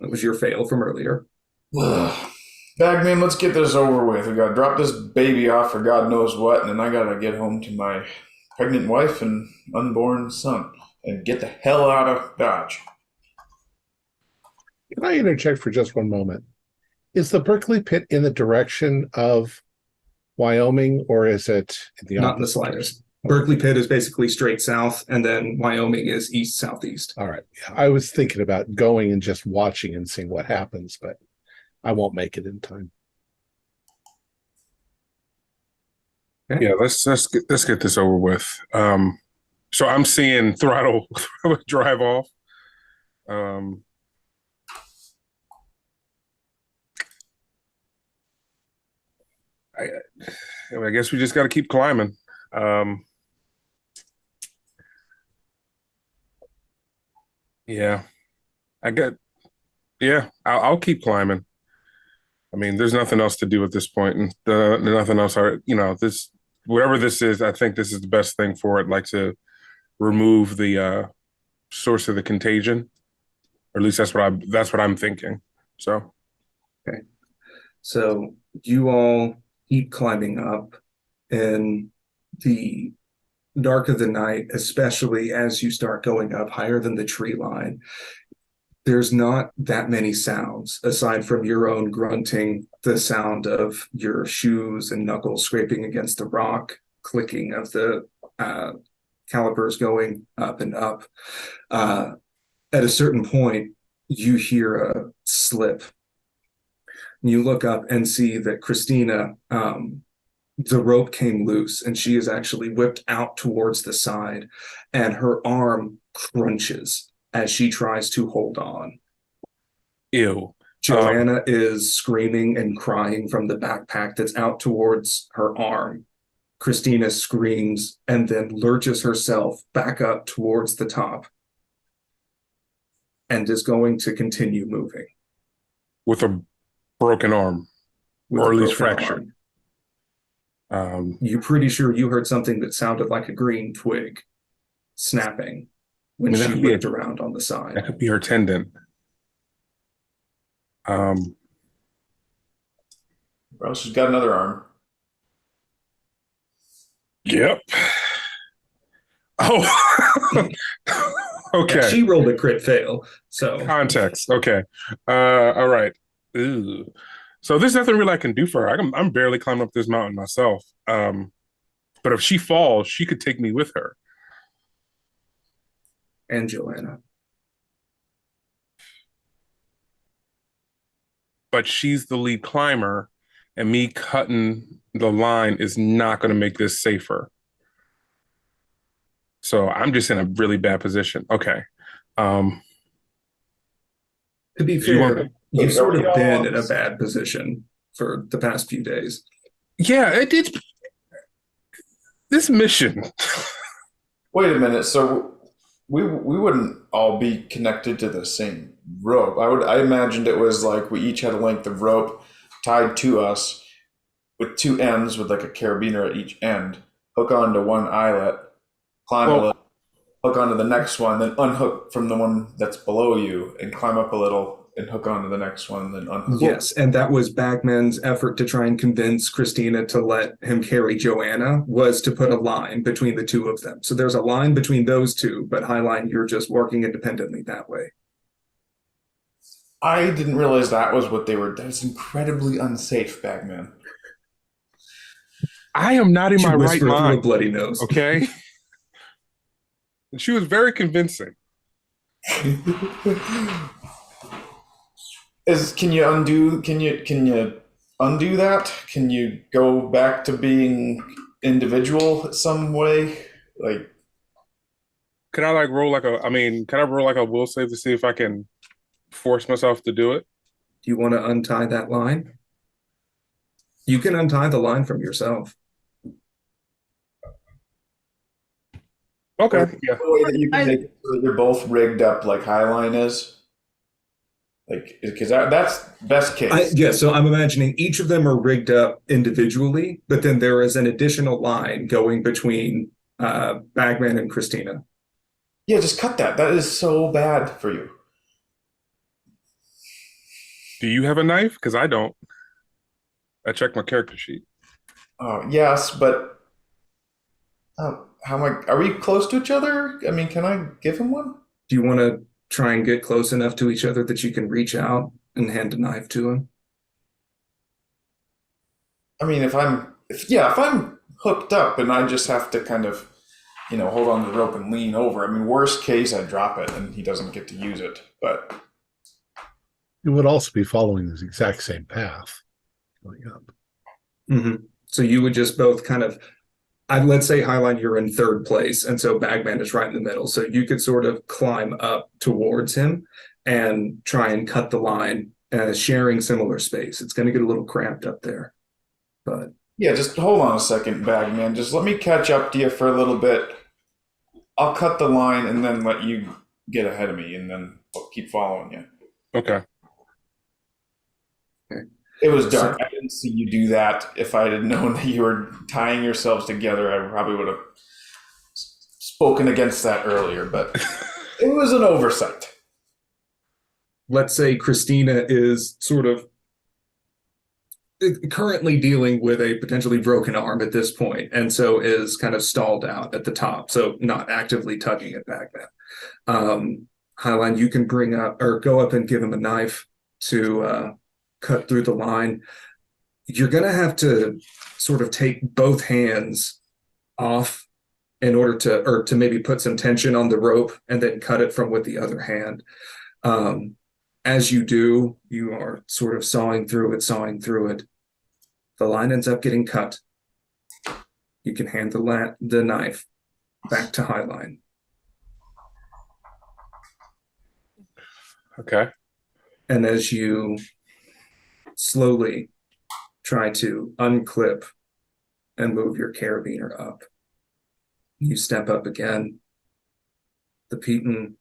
That was your fail from earlier. Bagman, let's get this over with. We gotta drop this baby off for God knows what, and then I gotta get home to my pregnant wife and unborn son and get the hell out of Dodge. Can I interject for just one moment? Is the Berkeley pit in the direction of Wyoming, or is it in the Not in the opposite slightest. direction? Berkeley Pit is basically straight south, and then Wyoming is east-southeast. All right. I was thinking about going and just watching and seeing what happens, but I won't make it in time. Okay. Yeah, let's get this over with. So I'm seeing Throttle drive off. I guess we just got to keep climbing. Yeah, I'll keep climbing. I mean, there's nothing else to do at this point, and nothing else. This whatever this is, I think this is the best thing for it. Like to remove the source of the contagion, or at least that's what I'm thinking. So, Okay. So you all keep climbing up in the dark of the night, especially as you start going up higher than the tree line. There's not that many sounds aside from your own grunting, the sound of your shoes and knuckles scraping against the rock, clicking of the calipers going up and up. At a certain point, you hear a slip. You look up and see that Christina, the rope came loose and she is actually whipped out towards the side, and her arm crunches as she tries to hold on. ew. Joanna is screaming and crying from the backpack that's out towards her arm. Christina screams and then lurches herself back up towards the top and is going to continue moving. With a broken arm, with or a at least broken fractured. arm. You're pretty sure you heard something that sounded like a green twig snapping when she whipped around on the side. That could be her tendon. Bro, she's got another arm. Yep. Oh, okay. Yeah, she rolled a crit fail, so Context. Okay. All right. Ew. So there's nothing really I can do for her. I'm barely climbing up this mountain myself. But if she falls, she could take me with her. And Joanna. But she's the lead climber, and me cutting the line is not going to make this safer. So I'm just in a really bad position. Okay. To be You want- fair, you've sort of been in a bad position for the past few days. Yeah, it did. This mission. Wait a minute. So we wouldn't all be connected to the same rope. I imagined it was like we each had a length of rope tied to us with two ends with like a carabiner at each end. Hook onto one eyelet, climb a little, hook onto the next one, then unhook from the one that's below you and climb up a little and hook onto the next one, then unhook. Yes, and that was Bagman's effort to try and convince Christina to let him carry Joanna, was to put a line between the two of them. So there's a line between those two, but Highline, you're just working independently that way. I didn't realize that was what they were. That's incredibly unsafe, Bagman. I am not in She my right whispered through a mind. bloody nose. Okay. And she was very convincing. Can you undo that? Can you go back to being individual some way? Like, Can I roll can I roll like a will save to see if I can force myself to do it? Do you want to untie that line? You can untie the line from yourself. Okay. Yeah. the way that you can make it so that you're both rigged up like Highline is? Like, because that's best case. Yeah, so I'm imagining each of them are rigged up individually, but then there is an additional line going between Bagman and Christina. Yeah, just cut that. That is so bad for you. Do you have a knife? Because I don't. I checked my character sheet. Oh, yes, but how am I? Are we close to each other? I mean, can I give him one? Do you want to try and get close enough to each other that you can reach out and hand a knife to him? I mean, if I'm hooked up and I just have to kind of, hold on to the rope and lean over. I mean, worst case, I drop it and he doesn't get to use it. But It would also be following this exact same path going up. Mm-hmm. So you would just both kind of, let's say Highline, you're in third place, and so Bagman is right in the middle. So you could sort of climb up towards him and try and cut the line, sharing similar space. It's going to get a little cramped up there, but yeah, just hold on a second, Bagman. Just let me catch up to you for a little bit. I'll cut the line and then let you get ahead of me, and then I'll keep following you. Okay. It was dark. I didn't see you do that. If I had known that you were tying yourselves together, I probably would have spoken against that earlier, but it was an oversight. let's say Christina is sort of currently dealing with a potentially broken arm at this point, and so is kind of stalled out at the top, so not actively tugging it back then. Highline, you can bring up or go up and give him a knife to cut through the line. You're going to have to sort of take both hands off in order to maybe put some tension on the rope and then cut it from with the other hand. As you do, you are sort of sawing through it. The line ends up getting cut. You can hand the knife back to Highline. Okay. And as you slowly try to unclip and move your carabiner up, you step up again. The Peyton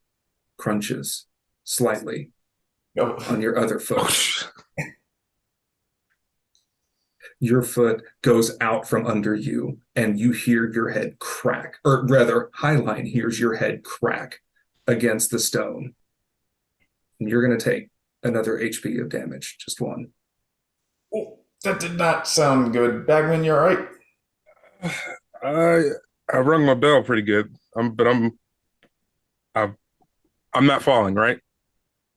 crunches slightly on your other foot. Your foot goes out from under you, and you hear your head crack, or rather, Highline hears your head crack against the stone. And you're going to take another HP of damage, just one. Oh, that did not sound good. Bagman, you all right? I rung my bell pretty good. I'm not falling, right?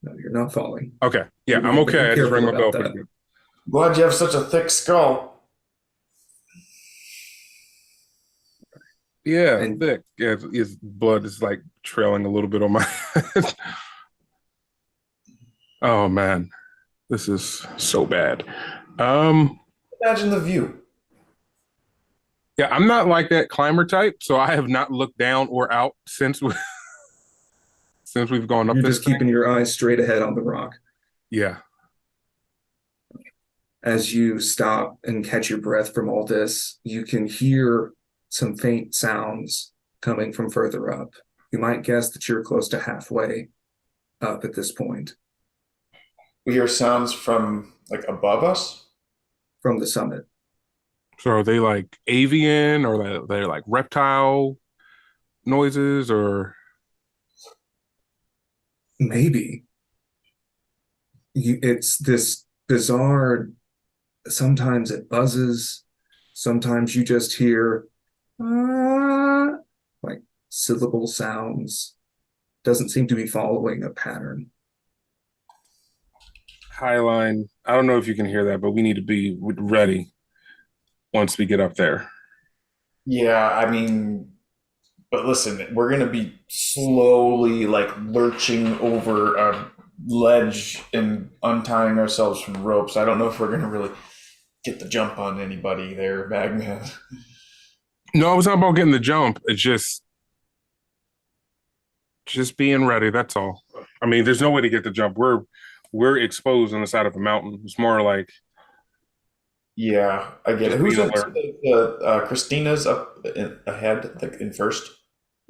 No, you're not falling. Okay. Yeah, I'm okay. I just rang my bell pretty good. Glad you have such a thick skull. Yeah, And- thick. Yeah, his blood is like trailing a little bit on my head. Oh man, this is so bad. Imagine the view. Yeah, I'm not like that climber type, so I have not looked down or out since we've gone up You're this just thing. keeping your eyes straight ahead on the rock. Yeah. As you stop and catch your breath from all this, you can hear some faint sounds coming from further up. You might guess that you're close to halfway up at this point We hear sounds from like above us. from the summit. So are they like avian or they're like reptile noises or Maybe. It's this bizarre, sometimes it buzzes, sometimes you just hear like syllable sounds. Doesn't seem to be following a pattern. Highline? I don't know if you can hear that, but we need to be ready once we get up there. Yeah, I mean, but listen, we're gonna be slowly like lurching over a ledge and untying ourselves from ropes. I don't know if we're gonna really get the jump on anybody there, Bagman. No, it's not about getting the jump. It's just being ready. That's all. I mean, there's no way to get the jump. We're exposed on the side of a mountain. It's more like Yeah, I get it. Just Who's be in alert. Christina's up ahead, like in first?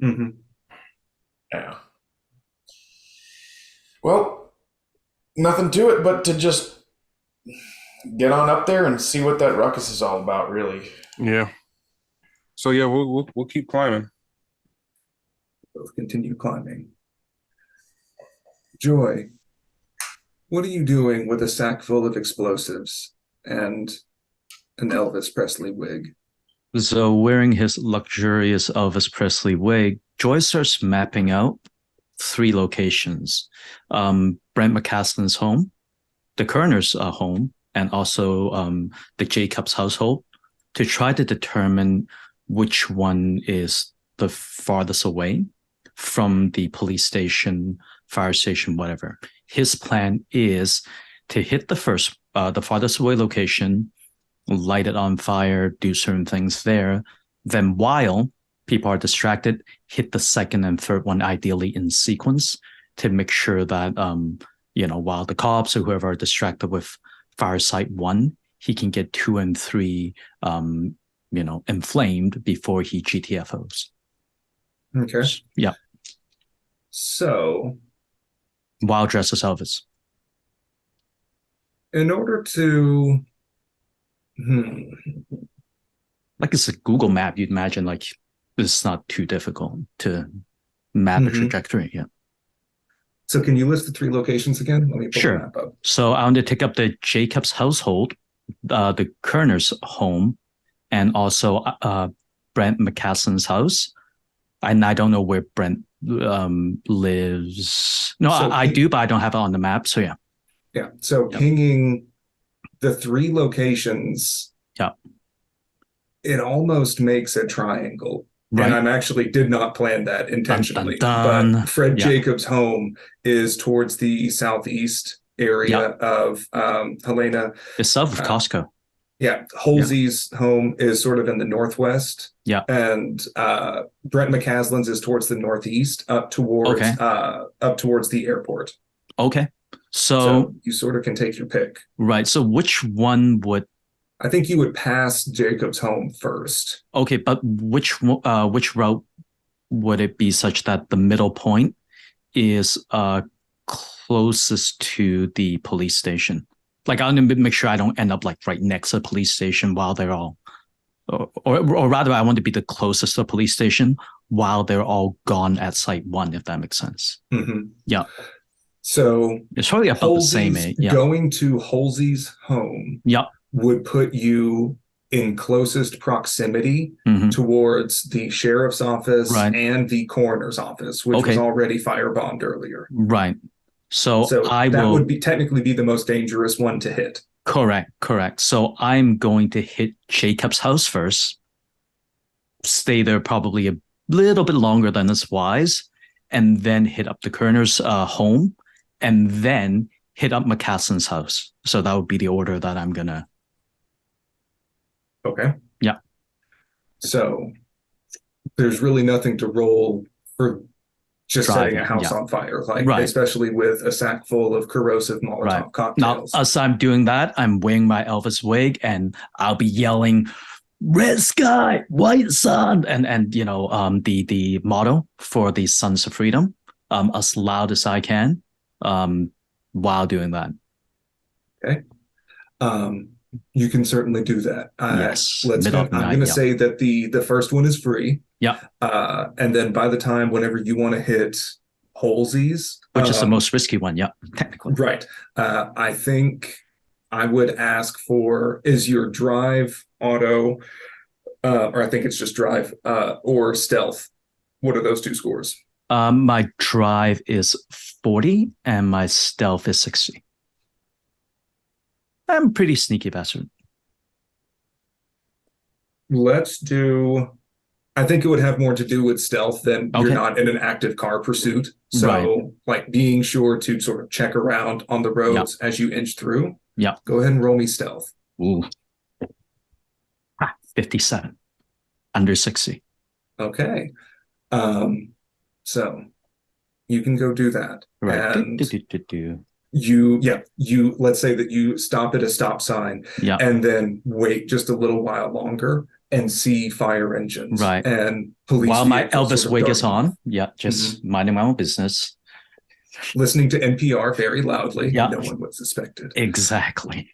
Mm-hmm. Yeah. Well, nothing to it but to just get on up there and see what that ruckus is all about, really. yeah. So yeah, we'll keep climbing. Both continue climbing. Joy, what are you doing with a sack full of explosives and an Elvis Presley wig? So, wearing his luxurious Elvis Presley wig, Joy starts mapping out 3 locations: Brent McCaslin's home, the Kerner's home, and also the Jacobs household, to try to determine which one is the farthest away from the police station, fire station, whatever. His plan is to hit the farthest away location, light it on fire, do certain things there. Then while people are distracted, hit the second and third one, ideally in sequence, to make sure that, while the cops or whoever are distracted with fire site 1, he can get 2 and 3, inflamed before he GTFOs. Okay. Yeah. So, While dressed as Elvis. in order to Like it's a Google map, you'd imagine like it's not too difficult to map a trajectory. Yeah. So can you list the 3 locations again? Let me pull the map up. So I want to take up the Jacobs household, the Kerner's home, and also Brent McCaslin's house. And I don't know where Brent lives. No, So I do, but I don't have it on the map. So yeah. Yeah. So Yep. pinging the 3 locations, Yeah. it almost makes a triangle. Right. And I actually did not plan that intentionally. dun. But Fred Yeah. Jacobs' home is towards the southeast area of Helena. It's south of Costco. Yeah, Halsey's home is sort of in the northwest. Yeah. And Brent McCaslin's is towards the northeast, up towards the airport. Okay. So you sort of can take your pick. Right. So which one would? I think you would pass Jacob's home first. Okay, but which route would it be such that the middle point is closest to the police station? Like, I want to make sure I don't end up like right next to the police station while they're all, or rather, I want to be the closest to the police station while they're all gone at site 1, if that makes sense. Mm-hmm. Yeah. So it's probably about the same age. Yeah. Going to Halsey's home would put you in closest proximity towards the sheriff's office and the coroner's office, which was already firebombed earlier. Right. So that would technically be the most dangerous one to hit. Correct. So I'm going to hit Jacob's house first, stay there probably a little bit longer than is wise, and then hit up the coroner's home, and then hit up McCaslin's house. So that would be the order that I'm gonna Okay. Yeah. So there's really nothing to roll for just setting a Driving, house yeah. on fire, like Right. especially with a sack full of corrosive Molotov Right. Now, cocktails. as I'm doing that, I'm wearing my Elvis wig and I'll be yelling, "Red sky, white sun," and the motto for the Sons of Freedom, as loud as I can, while doing that. Okay. You can certainly do that. Yes. I'm Middle of the going night, to yeah. say that the first one is free. Yeah. And then by the time, whenever you want to hit Holesies, Which is the most risky one, yeah, technically. right. I think I would ask for, is your drive auto, or I think it's just drive, or stealth? What are those two scores? My drive is 40 and my stealth is 60. I'm a pretty sneaky bastard. Let's do. I think it would have more to do with stealth than you're Okay. not in an active car pursuit. So, Right. like being sure to sort of check around on the roads as you inch through. Yeah. Go ahead and roll me stealth. Ooh. 57. Under 60. Okay. So you can go do that. Right. And you let's say that you stop at a stop sign Yeah. and then wait just a little while longer and see fire engines Right. and police While my vehicles Elvis sort of wig is darting off. on, yeah, just minding my own business. Listening to NPR very loudly. Yeah. No one would suspect it. Exactly.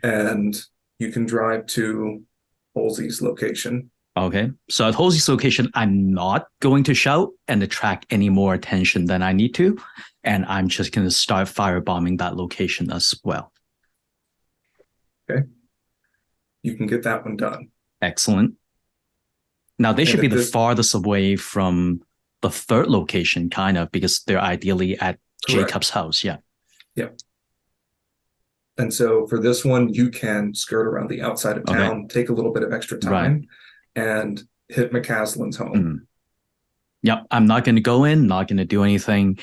And you can drive to Halsey's location. Okay. So at Halsey's location, I'm not going to shout and attract any more attention than I need to. And I'm just going to start firebombing that location as well. Okay. You can get that one done. Excellent. Now, they should And be if the this- farthest away from the third location, kind of, because they're ideally at Correct. Jacob's house. Yeah. And so for this one, you can skirt around the outside of Okay. town, take a little bit of extra time, and hit McCaslin's home. Yep. I'm not going to go in, not going to do anything.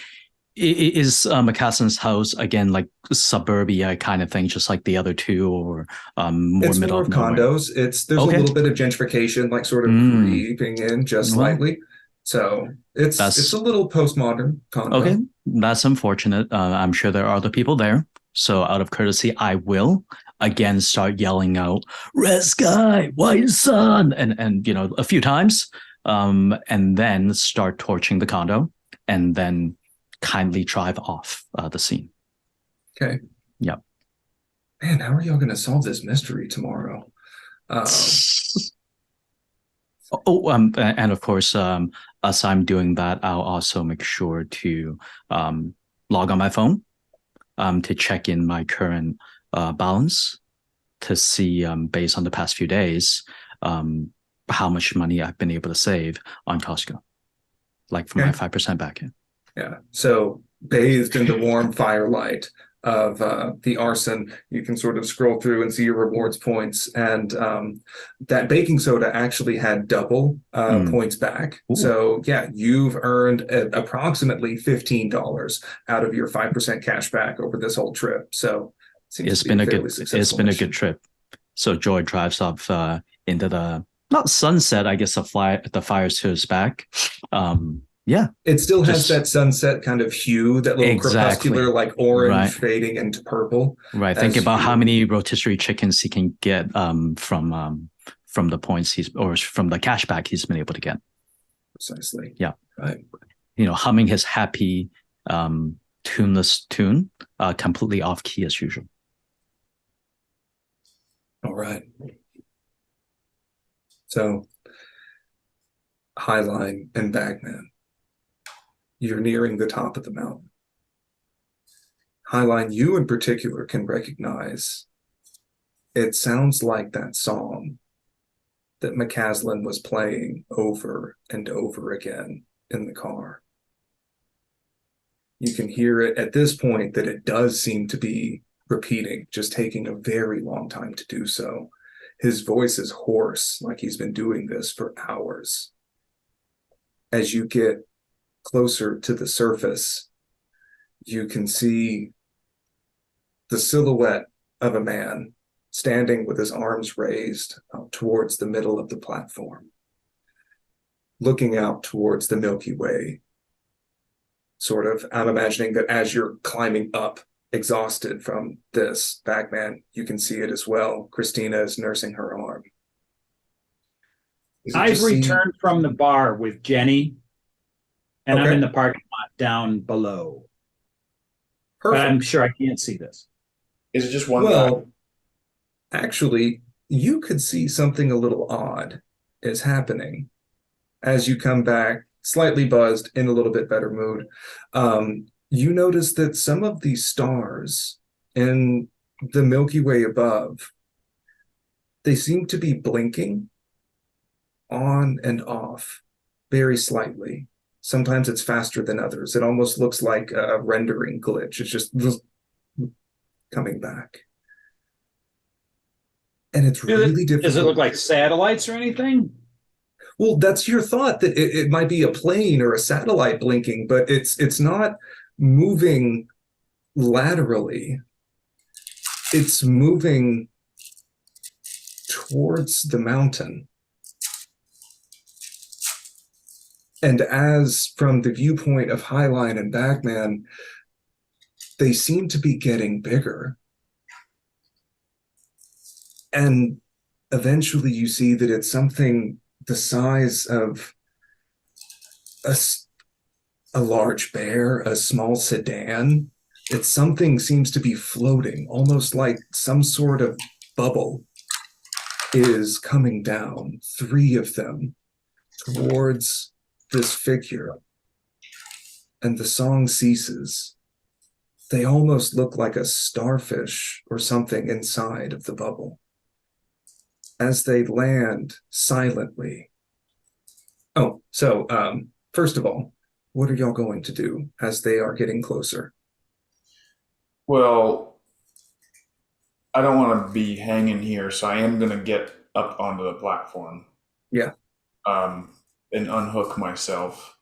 Is McCaslin's house, again, like suburbia kind of thing, just like the other two, or more It's middle more of of nowhere? condos. There's a Okay. little bit of gentrification, like sort of creeping in just Well, slightly. So it's a little postmodern condo. Okay. That's unfortunate. I'm sure there are other people there. So out of courtesy, I will again start yelling out, "Red sky, white sun," and a few times. And then start torching the condo and then kindly drive off the scene. Okay. Yep. Man, how are y'all going to solve this mystery tomorrow? And of course, as I'm doing that, I'll also make sure to log on my phone to check in my current balance to see, based on the past few days, how much money I've been able to save on Costco, like from my 5% back in. Yeah. So bathed in the warm firelight of the Arson, you can sort of scroll through and see your rewards points. And that baking soda actually had double points back. Ooh. So yeah, you've earned approximately $15 out of your 5% cash back over this whole trip. So It's been a good trip. So Joy drives off into the not sunset, I guess the fire to his back. Yeah. It still has that sunset kind of hue, that little crepuscular, like orange fading into purple. Right. Think about how many rotisserie chickens he can get from the points from the cashback he's been able to get. Precisely. Yeah. Right. Humming his happy tuneless tune, completely off key as usual. All right. So Highline and Bagman, you're nearing the top of the mountain. Highline, you in particular can recognize, it sounds like that song that McCaslin was playing over and over again in the car. You can hear it at this point that it does seem to be repeating, just taking a very long time to do so. His voice is hoarse, like he's been doing this for hours. As you get closer to the surface, you can see the silhouette of a man standing with his arms raised towards the middle of the platform, looking out towards the Milky Way. Sort of, I'm imagining that as you're climbing up, exhausted from this, Bagman, you can see it as well. Christina is nursing her arm. I've returned from the bar with Jenny, and I'm in the parking lot down below. Perfect. But I'm sure I can't see this. Is it just one guy? Actually, you could see something a little odd is happening as you come back, slightly buzzed, in a little bit better mood. You notice that some of these stars in the Milky Way above, they seem to be blinking on and off very slightly. Sometimes it's faster than others. It almost looks like a rendering glitch. It's just coming back. And it's really difficult. Does it look like satellites or anything? Well, that's your thought, that it might be a plane or a satellite blinking, but it's not moving laterally. It's moving towards the mountain. And as from the viewpoint of Highline and Bagman, they seem to be getting bigger. And eventually you see that it's something the size of a large bear, a small sedan. It's something seems to be floating, almost like some sort of bubble is coming down, 3 of them, towards this figure. And the song ceases. They almost look like a starfish or something inside of the bubble. As they land silently. First of all, what are y'all going to do as they are getting closer? Well, I don't want to be hanging here, so I am going to get up onto the platform. Yeah. And unhook myself.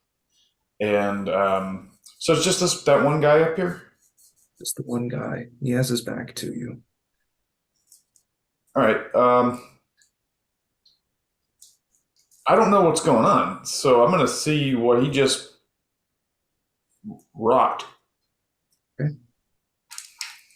And so it's just that one guy up here? Just the one guy. He has his back to you. All right. I don't know what's going on, so I'm going to see what he just rocked. Okay.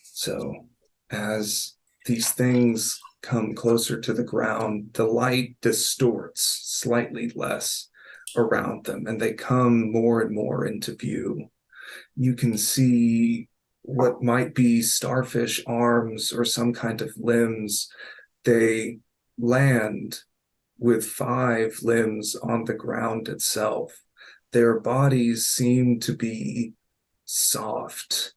So as these things come closer to the ground, the light distorts slightly less around them, and they come more and more into view. You can see what might be starfish arms or some kind of limbs. They land with 5 limbs on the ground itself. Their bodies seem to be soft,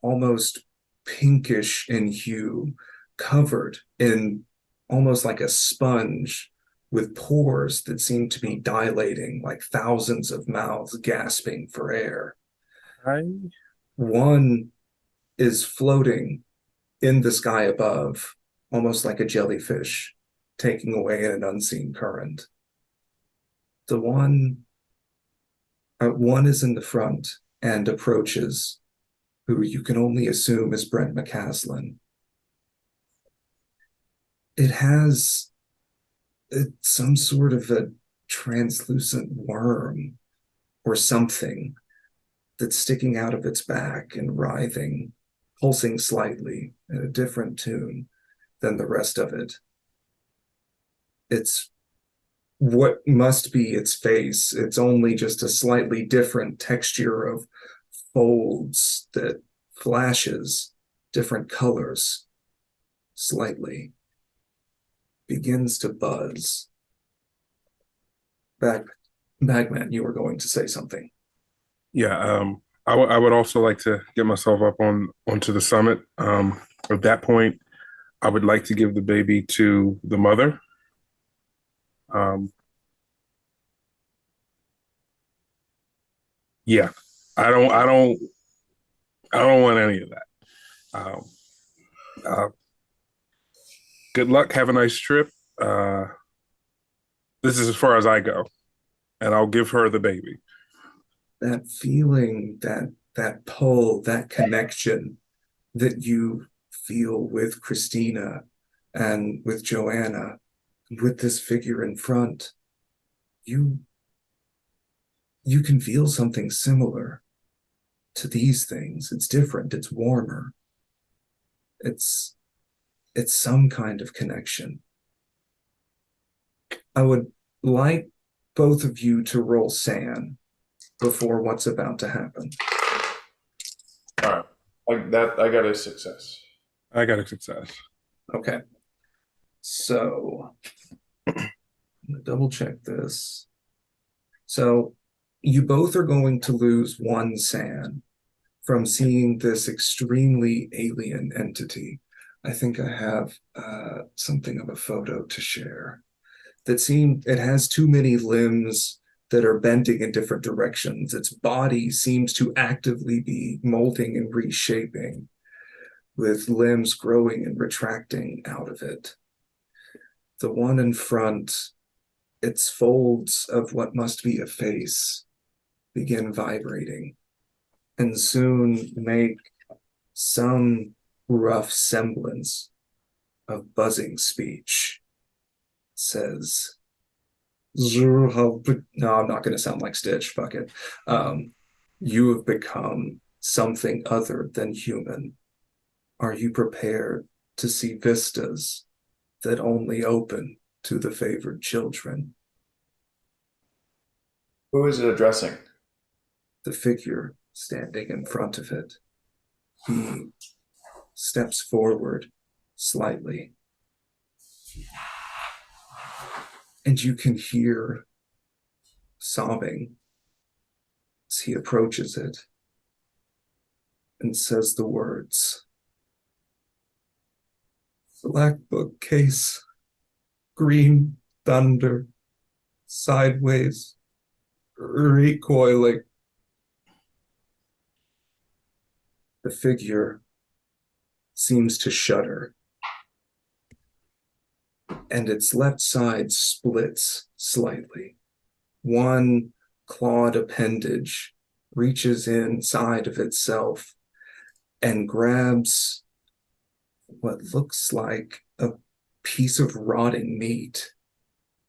almost pinkish in hue, covered in almost like a sponge with pores that seem to be dilating like thousands of mouths gasping for air. One is floating in the sky above, almost like a jellyfish, taking away in an unseen current. The one is in the front and approaches, who you can only assume is Brent McCaslin. It has some sort of a translucent worm or something that's sticking out of its back and writhing, pulsing slightly in a different tune than the rest of it. It's what must be its face. It's only just a slightly different texture of folds that flashes different colors slightly. Begins to buzz. Bagman, you were going to say something. Yeah, I would also like to get myself up onto the summit. At that point, I would like to give the baby to the mother. Yeah, I don't want any of that. Good luck. Have a nice trip. This is as far as I go, and I'll give her the baby. That feeling, that pull, that connection that you feel with Christina And with Joanna, with this figure in front, you can feel something similar to these things. It's different, it's warmer. It's some kind of connection. I would like both of you to roll SAN before what's about to happen. All right. Like that, I got a success. I got a success. Okay. So, I'm gonna double check this. So, you both are going to lose 1 SAN from seeing this extremely alien entity. I think I have something of a photo to share. It has too many limbs that are bending in different directions. Its body seems to actively be molding and reshaping, with limbs growing and retracting out of it. The one in front, its folds of what must be a face begin vibrating, and soon make some rough semblance of buzzing speech. It says, no, I'm not going to sound like Stitch, fuck it. You have become something other than human. Are you prepared to see vistas that only open to the favored children? Who is it addressing? The figure standing in front of it. He steps forward slightly, and you can hear sobbing as he approaches it and says the words, "Black bookcase, green thunder, sideways, recoiling." The figure seems to shudder, and its left side splits slightly. One clawed appendage reaches inside of itself and grabs what looks like a piece of rotting meat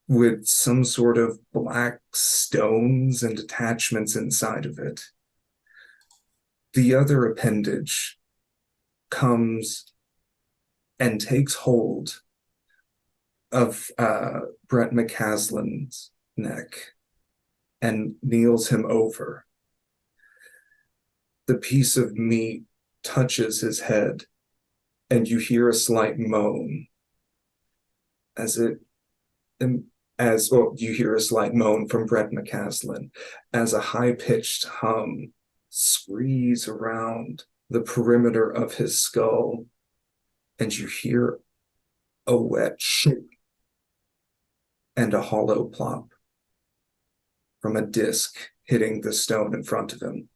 with some sort of black stones and attachments inside of it. The other appendage comes and takes hold of Brett McCaslin's neck and kneels him over. The piece of meat touches his head, and you hear a slight moan you hear a slight moan from Brett McCaslin as a high-pitched hum screes around the perimeter of his skull, and you hear a wet shake and a hollow plop from a disc hitting the stone in front of him.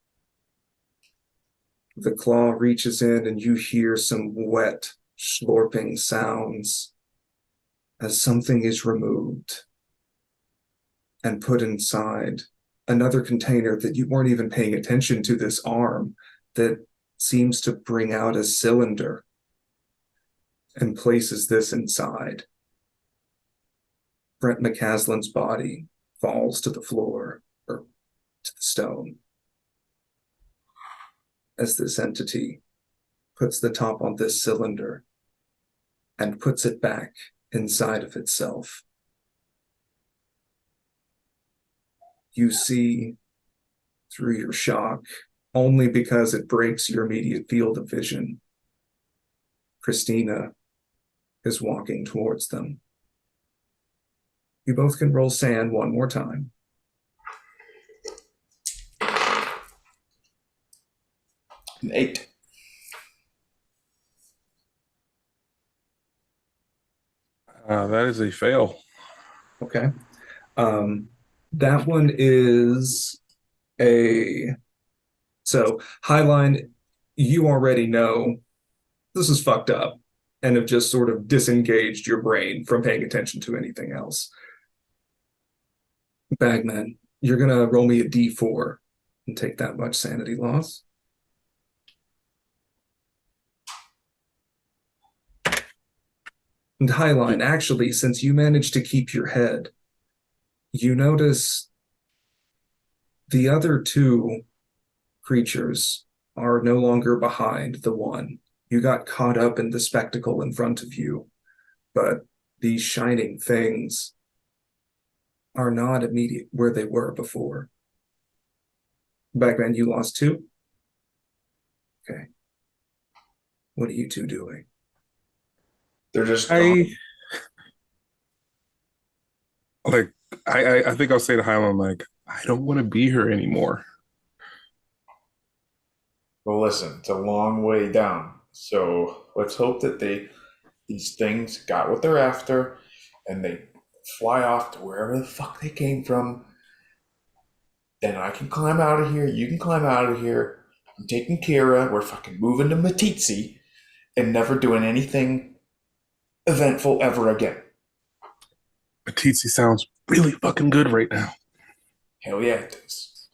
The claw reaches in, and you hear some wet, slurping sounds as something is removed and put inside another container that you weren't even paying attention to. This arm that seems to bring out a cylinder and places this inside. Brent McCaslin's body falls to the floor, or to the stone, as this entity puts the top on this cylinder and puts it back inside of itself. You see through your shock, only because it breaks your immediate field of vision, Christina is walking towards them. You both can roll SAN one more time. An 8. That is a fail. Okay. That one is so Highline, you already know this is fucked up and have just sort of disengaged your brain from paying attention to anything else. Bagman, you're going to roll me a D4 and take that much sanity loss. And Highline, actually, since you managed to keep your head, you notice the other two creatures are no longer behind the one. You got caught up in the spectacle in front of you, but these shining things are not immediate where they were before. Bagman, you lost two? Okay. What are you two doing? They're just gone. I think I'll say to Highland, like, I don't want to be here anymore. Well, listen, it's a long way down. So let's hope that these things got what they're after and they fly off to wherever the fuck they came from. Then I can climb out of here. You can climb out of here. I'm taking Kira. We're fucking moving to Matitsi and never doing anything eventful ever again. Matitsi sounds really fucking good right now. Hell yeah, it does.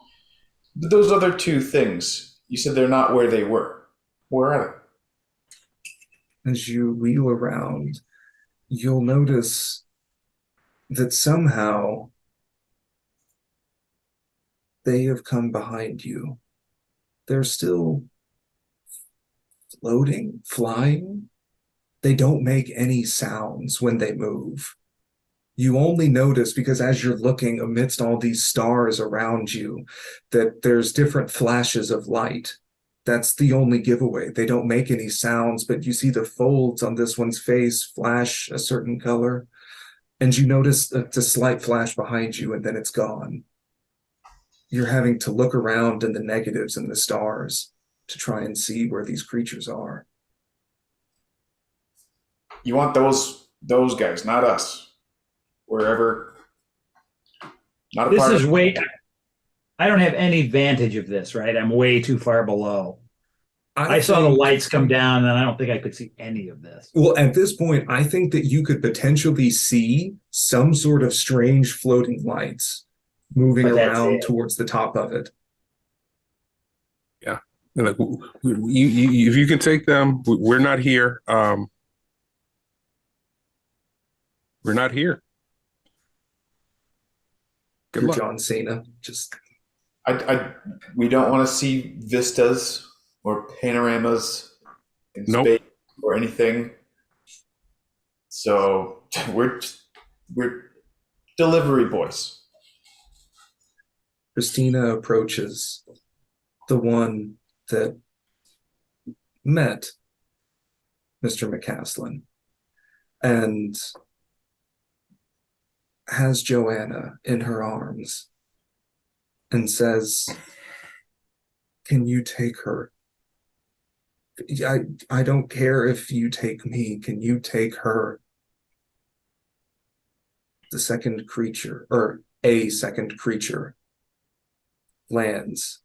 But those other two things, you said they're not where they were. Where are As you wheel around, you'll notice that somehow they have come behind you. They're still floating, flying. They don't make any sounds when they move. You only notice because as you're looking amidst all these stars around you, that there's different flashes of light. That's the only giveaway. They don't make any sounds, but you see the folds on this one's face flash a certain color. And you notice a slight flash behind you, and then it's gone. You're having to look around in the negatives and the stars to try and see where these creatures are. you? You want those guys, not us. Wherever. Not a This part is of way. I don't have any vantage of this, right? I'm way too far below. I saw the lights come down, and I don't think I could see any of this. Well, at this point, I think that you could potentially see some sort of strange floating lights moving But that's around it. towards the top of it. Yeah. Like, if you can take them, we're not here. We're not here. Good You're luck. John Cena. Just we don't want to see vistas or panoramas in Nope. space or anything. So we're delivery boys. Christina approaches the one that met Mr. McCaslin and has Joanna in her arms and says, "Can you take her? I don't care if you take me. Can you take her?" The second creature, or a second creature, lands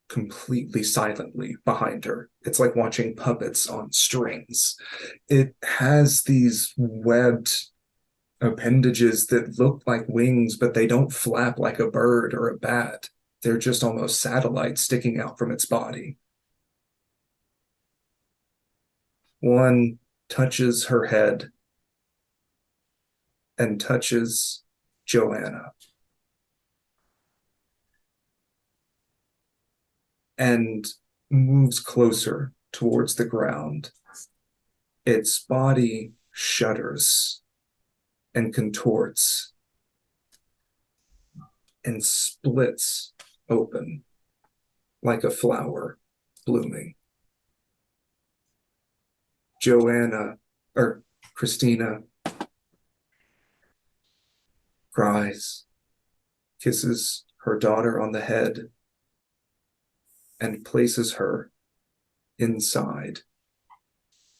completely silently behind her. It's like watching puppets on strings. It has these webbed appendages that look like wings, but they don't flap like a bird or a bat. They're just almost satellites sticking out from its body. One touches her head and touches Joanna. And moves closer towards the ground. Its body shudders and contorts and splits open like a flower blooming. Christina cries, kisses her daughter on the head, and places her inside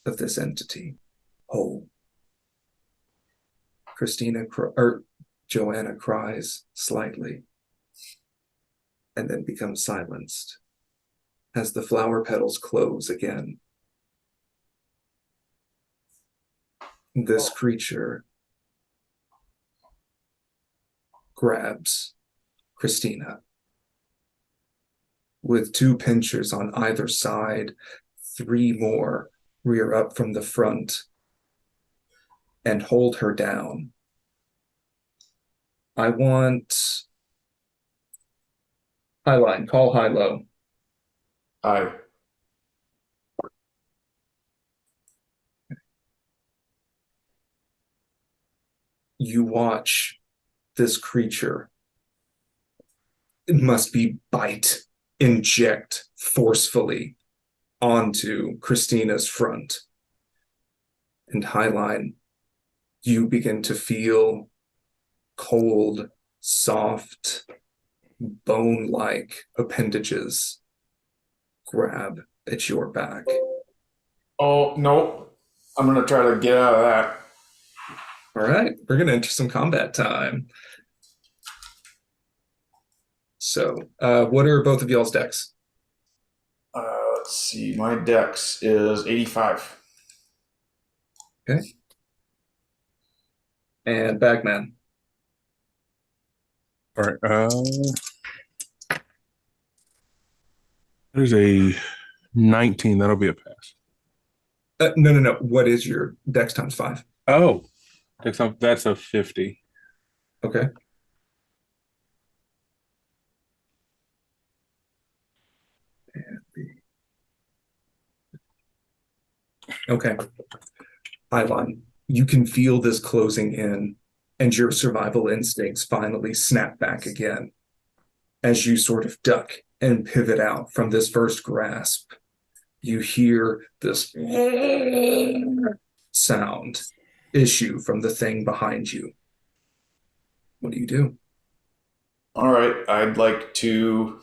of this entity whole. Joanna cries slightly and then becomes silenced as the flower petals close again. This creature grabs Christina with two pinchers on either side. 3 more rear up from the front and hold her down. I want Highline, call high-low. Aye. You watch this creature. It must be bite, inject forcefully onto Christina's front. And Highline, you begin to feel cold, soft, bone-like appendages grab at your back. Oh, no. I'm going to try to get out of that. All right, we're going to enter some combat time. So, what are both of y'all's decks? Let's see. My dex is 85. Okay. And Bagman. All right. There's a 19. That'll be a pass. No. What is your dex times 5? Oh, that's a 50. Okay. Okay. Highline, you can feel this closing in, and your survival instincts finally snap back again as you sort of duck and pivot out from this first grasp. You hear this sound issue from the thing behind you. What do you do? All right. I'd like to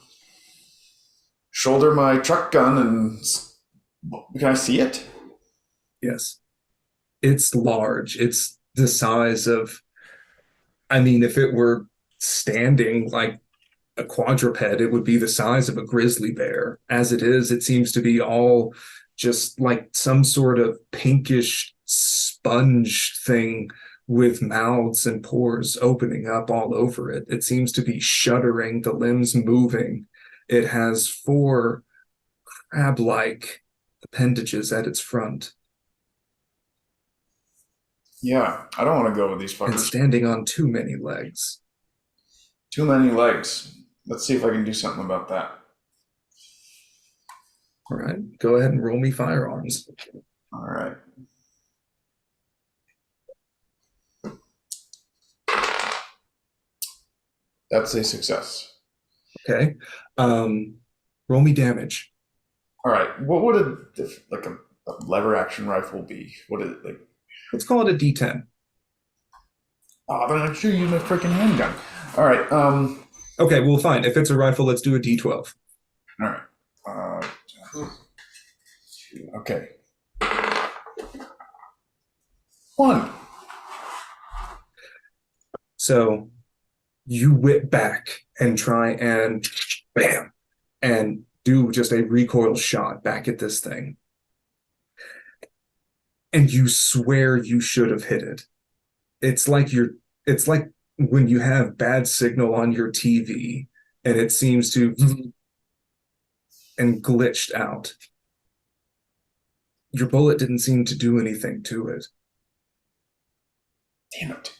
shoulder my truck gun and... Can I see it? Yes. It's large. It's the size of, I mean, if it were standing like a quadruped, it would be the size of a grizzly bear. As it is, it seems to be all just like some sort of pinkish sponge thing with mouths and pores opening up all over it. It seems to be shuddering, the limbs moving. It has 4 crab-like appendages at its front. Yeah, I don't want to go with these And fuckers. standing on too many legs. Too many legs. Let's see if I can do something about that. All right, go ahead and roll me firearms. All right. That's a success. Okay. Roll me damage. All right. What would a lever action rifle be? What is it like? Let's call it a D10. Oh, then I'm sure using a freaking handgun. All right. Okay, well, fine. If it's a rifle, let's do a D12. All right. Okay. 1. So you whip back and try and bam, and do just a recoil shot back at this thing. And you swear you should have hit it. It's like when you have bad signal on your TV and it seems to and glitched out. Your bullet didn't seem to do anything to it. Damn it.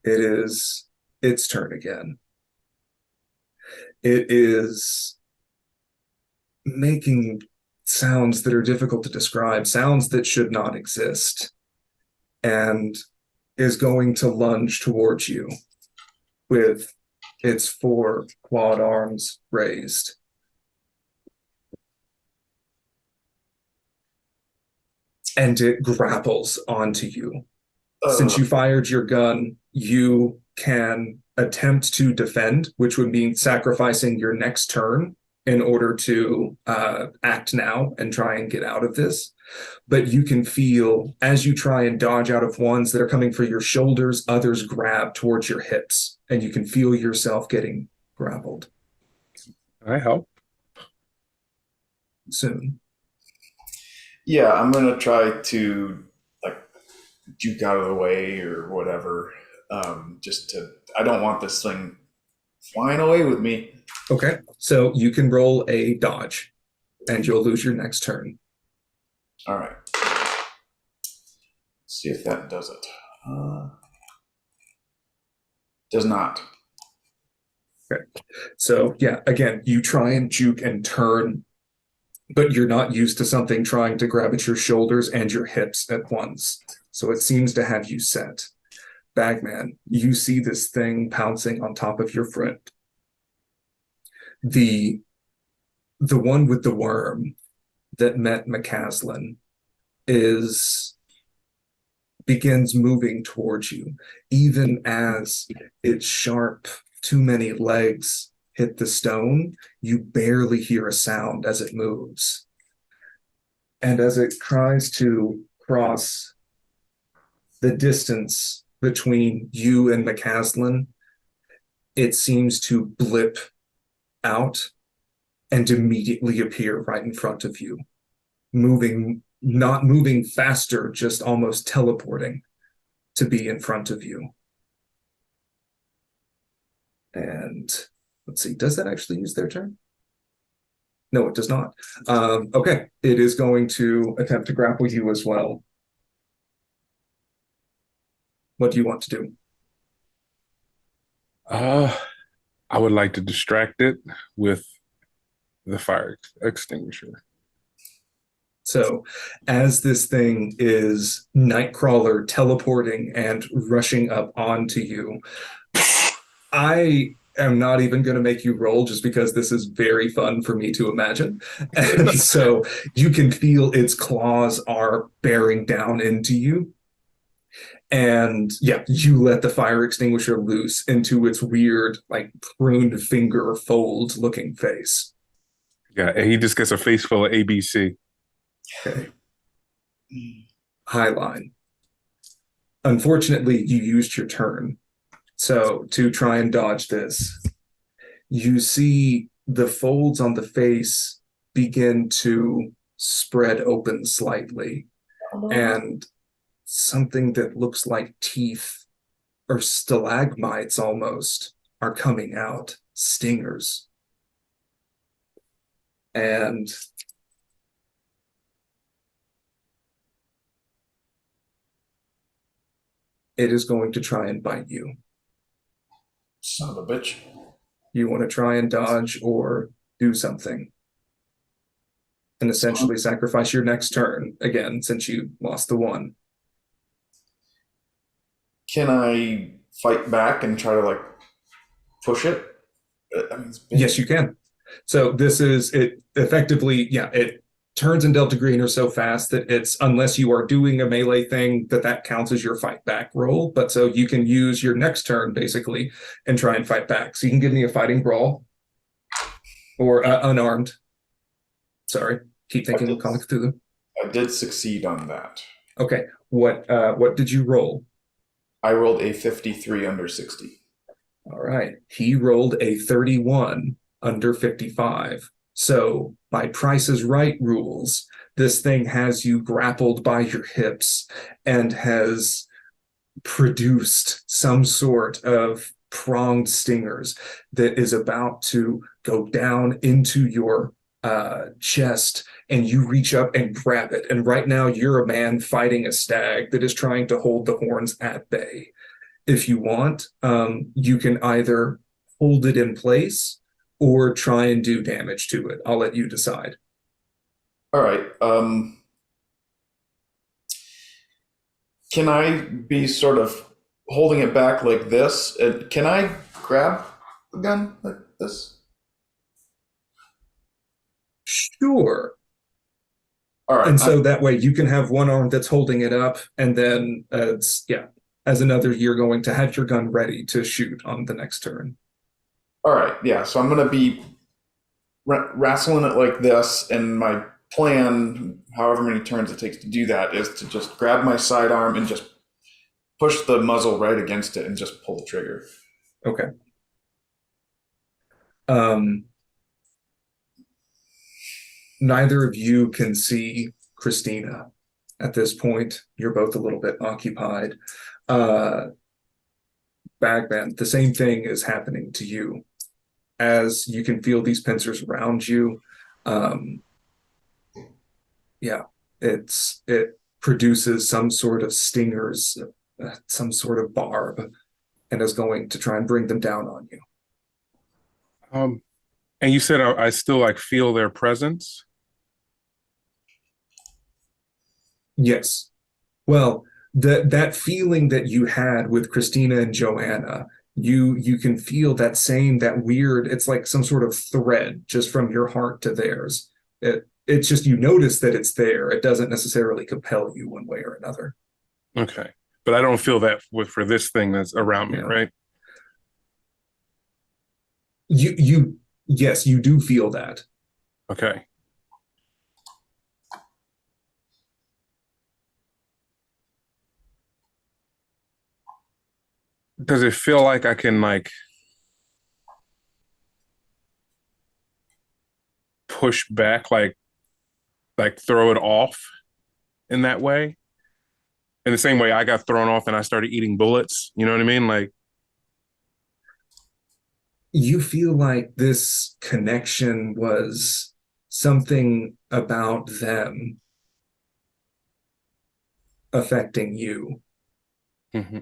It is its turn again. It is making sounds that are difficult to describe, sounds that should not exist, and is going to lunge towards you with its 4 clawed arms raised. And it grapples onto you. Since you fired your gun, you can attempt to defend, which would mean sacrificing your next turn in order to act now and try and get out of this. But you can feel, as you try and dodge out of ones that are coming for your shoulders, others grab towards your hips, and you can feel yourself getting grappled. Can I help? Soon. Yeah, I'm gonna try to juke out of the way or whatever. I don't want this thing flying away with me. Okay, so you can roll a dodge, and you'll lose your next turn. All right. see if that does it. Does not. Okay. So yeah, again, you try and juke and turn, but you're not used to something trying to grab at your shoulders and your hips at once. So it seems to have you set. Bagman, you see this thing pouncing on top of your friend. The one with the worm that met McCaslin begins moving towards you, even as its sharp, too many legs hit the stone. You barely hear a sound as it moves. And as it tries to cross the distance between you and McCaslin, it seems to blip out and immediately appear right in front of you, not moving faster, just almost teleporting to be in front of you. And let's see, does that actually use their turn? No, it does not. Okay, it is going to attempt to grapple you as well. What do you want to do? I would like to distract it with the fire extinguisher. So as this thing is Nightcrawler teleporting and rushing up onto you, I am not even going to make you roll just because this is very fun for me to imagine. And so you can feel its claws are bearing down into you. And yeah, you let the fire extinguisher loose into its weird, like pruned finger fold looking face. Yeah, and he just gets a face full of ABC. Okay. Highline. Unfortunately, you used your turn. So to try and dodge this, you see the folds on the face begin to spread open slightly, and something that looks like teeth or stalagmites almost are coming out, stingers. And it is going to try and bite you. Son of a bitch. You want to try and dodge or do something and essentially sacrifice your next turn again, since you lost the one. Can I fight back and try to like push it? I mean, Yes, you can. So this is it effectively, yeah, it turns in Delta Greener so fast that it's, unless you are doing a melee thing, that counts as your fight back roll. But so you can use your next turn basically and try and fight back. So you can give me a fighting brawl or unarmed. Sorry, keep thinking of Call of Cthulhu. I did succeed on that. Okay, what did you roll? I rolled a 53 under 60. All right, he rolled a 31 under 55. So by Price is Right rules, this thing has you grappled by your hips and has produced some sort of pronged stingers that is about to go down into your chest, and you reach up and grab it. And right now you're a man fighting a stag that is trying to hold the horns at bay. If you want, you can either hold it in place or try and do damage to it. I'll let you decide. All right. Can I be sort of holding it back like this? Can I grab the gun like this? Sure. All right. And so that way you can have one arm that's holding it up, and then as another, you're going to have your gun ready to shoot on the next turn. All right. Yeah. So I'm going to be wrestling it like this, and my plan, however many turns it takes to do that, is to just grab my sidearm and just push the muzzle right against it and just pull the trigger. Okay. Neither of you can see Christina at this point. You're both a little bit occupied. Bagman, the same thing is happening to you as you can feel these pincers around you. It produces some sort of stingers, some sort of barb, and is going to try and bring them down on you. And you said I still like feel their presence. Yes. Well, that feeling that you had with Christina and Joanna, you can feel that weird, it's like some sort of thread just from your heart to theirs. It's just, you notice that it's there. It doesn't necessarily compel you one way or another. Okay. But I don't feel that for this thing that's around me, right? Yes, you do feel that. Okay. Does it feel like I can like push back, like throw it off in that way? In the same way I got thrown off and I started eating bullets, you know what I mean? Like, you feel like this connection was something about them affecting you. mm-hmm.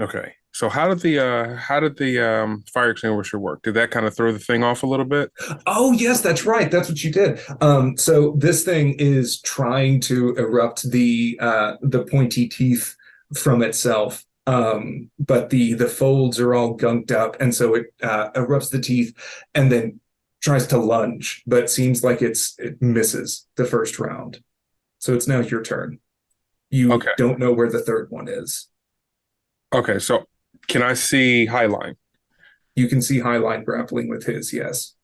Okay. So how did the fire extinguisher work? Did that kind of throw the thing off a little bit? Oh, yes, that's right. That's what you did. So this thing is trying to erupt the pointy teeth from itself. But the folds are all gunked up, and so it erupts the teeth and then tries to lunge, but seems like it misses the first round. So it's now your turn. You don't know where the third one is. Okay, so can I see Highline? You can see Highline grappling with his, yes.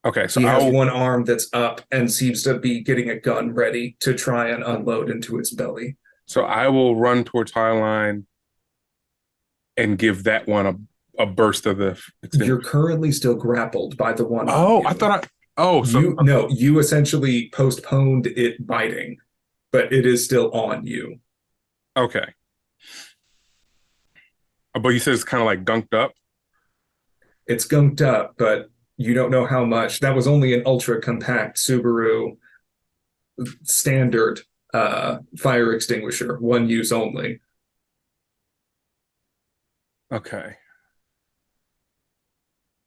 Okay, so he has one arm that's up and seems to be getting a gun ready to try and unload into its belly. So I will run towards Highline and give that one a burst of the extinguisher. You're currently still grappled by the one. Oh, I thought you essentially postponed it biting, but it is still on you. Okay. But you said it's kind of like gunked up? It's gunked up, but you don't know how much. That was only an ultra compact Subaru standard fire extinguisher, one use only. Okay.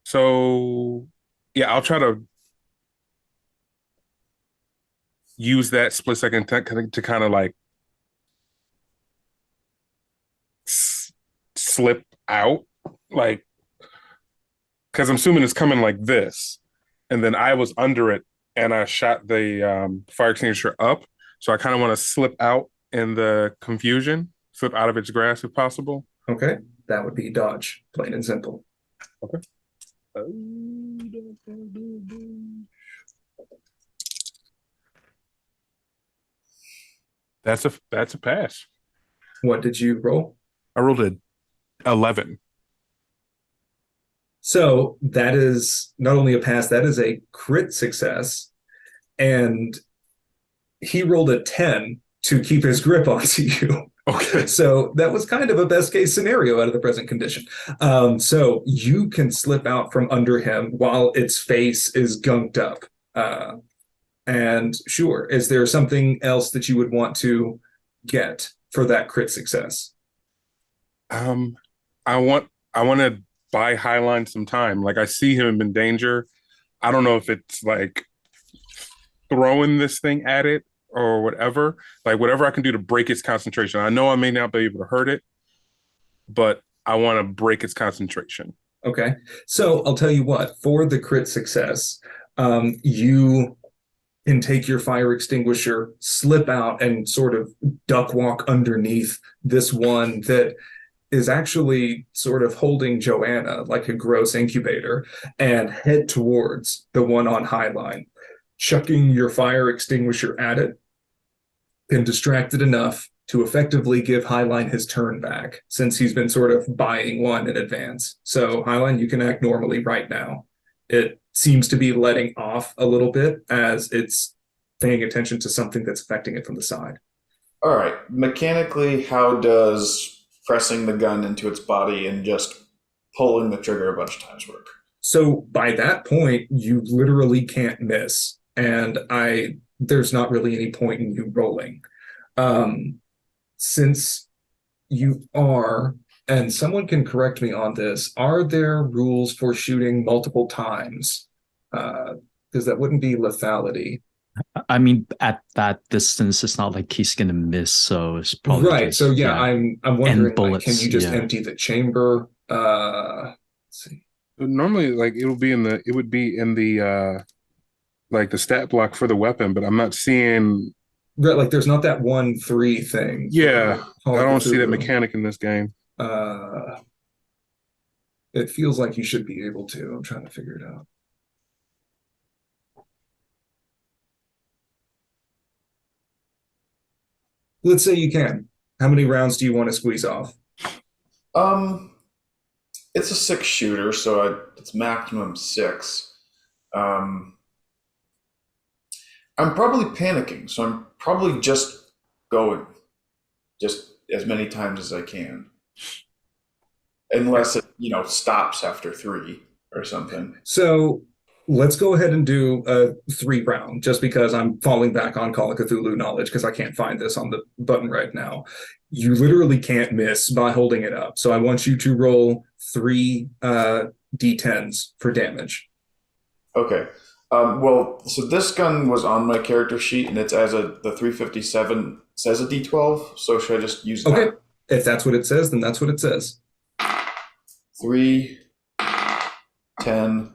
So, yeah, I'll try to use that split second to kind of like slip out, like, because I'm assuming it's coming like this, and then I was under it and I shot the fire extinguisher up, so I kind of want to slip out in the confusion, slip out of its grasp if possible. Okay, that would be dodge, plain and simple. Okay. That's a pass. What did you roll? I rolled a 11. So that is not only a pass, that is a crit success. And he rolled a 10 to keep his grip onto you. Okay. So that was kind of a best case scenario out of the present condition. So you can slip out from under him while its face is gunked up. And sure, is there something else that you would want to get for that crit success? I want to buy Highline some time. Like, I see him in danger. I don't know if it's like throwing this thing at it or whatever. Like, whatever I can do to break its concentration. I know I may not be able to hurt it, but I want to break its concentration. Okay. So I'll tell you what, for the crit success, you can take your fire extinguisher, slip out, and sort of duck walk underneath this one that is actually sort of holding Joanna like a gross incubator, and head towards the one on Highline, chucking your fire extinguisher at it, and distracted enough to effectively give Highline his turn back, since he's been sort of buying one in advance. So Highline, you can act normally right now. It seems to be letting off a little bit as it's paying attention to something that's affecting it from the side. All right. Mechanically, how does pressing the gun into its body and just pulling the trigger a bunch of times work? So by that point, you literally can't miss. And I there's not really any point in you rolling. Since you are, and someone can correct me on this, are there rules for shooting multiple times? Because that wouldn't be lethality. I mean, at that distance, it's not like he's gonna miss, so it's probably Right. just, So yeah, I'm wondering, like, bullets, can you just yeah. empty the chamber? Let's see. Normally, like it would be in the like the stat block for the weapon, but I'm not seeing. Right, like there's not that 1-3 thing. Yeah, Call I of don't see that Cthulhu. mechanic in this game. It feels like you should be able to. I'm trying to figure it out. Let's say you can. How many rounds do you want to squeeze off? It's a 6-shooter, so it's maximum 6. I'm probably panicking, so I'm probably just going just as many times as I can, unless it stops after 3 or something. So let's go ahead and do a 3-round, just because I'm falling back on Call of Cthulhu knowledge because I can't find this on the button right now. You literally can't miss by holding it up. So I want you to roll 3 d10s for damage. Okay. Well, so this gun was on my character sheet, and it's the 357 says a d12. So should I just use that? Okay. If that's what it says, then that's what it says. 3, 10,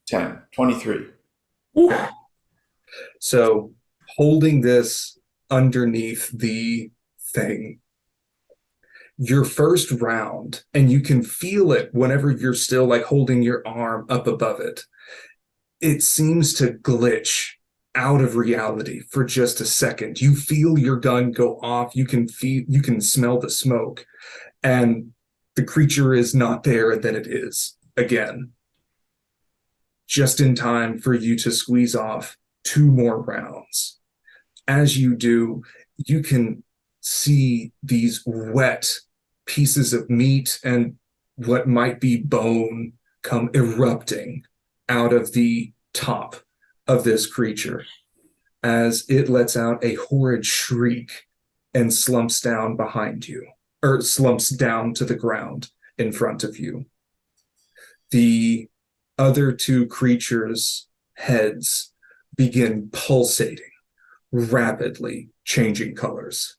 10, 23. Okay. So holding this underneath the thing, your first round, and you can feel it whenever you're still like holding your arm up above it, it seems to glitch out of reality for just a second. You feel your gun go off. You can smell the smoke, and the creature is not there, and then it is again. Just in time for you to squeeze off 2 more rounds. As you do, you can see these wet pieces of meat and what might be bone come erupting out of the top of this creature as it lets out a horrid shriek and slumps down behind you, or slumps down to the ground in front of you. The other 2 creatures' heads begin pulsating, rapidly changing colors.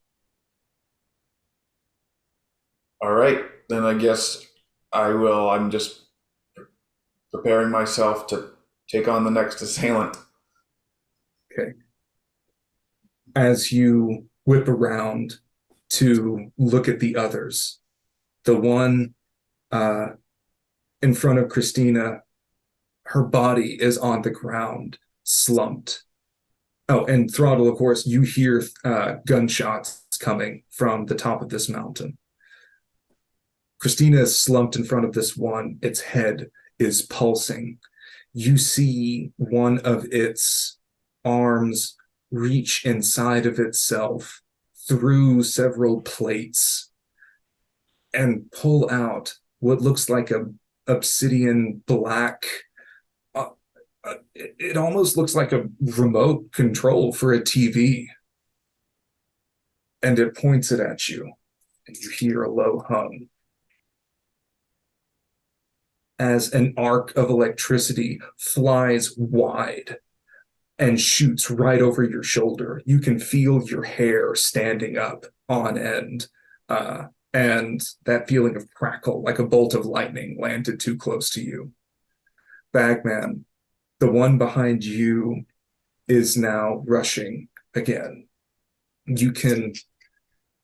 All right, then I guess I will. I'm just preparing myself to take on the next assailant. Okay. As you whip around to look at the others, the one in front of Christina, her body is on the ground, slumped. Oh, and Throttle, of course, you hear gunshots coming from the top of this mountain. Christina is slumped in front of this one. Its head is pulsing. You see one of its arms reach inside of itself through several plates and pull out what looks like a obsidian black. It almost looks like a remote control for a TV. And it points it at you, and you hear a low hum as an arc of electricity flies wide and shoots right over your shoulder. You can feel your hair standing up on end, and that feeling of crackle, like a bolt of lightning landed too close to you. Bagman, the one behind you, is now rushing again.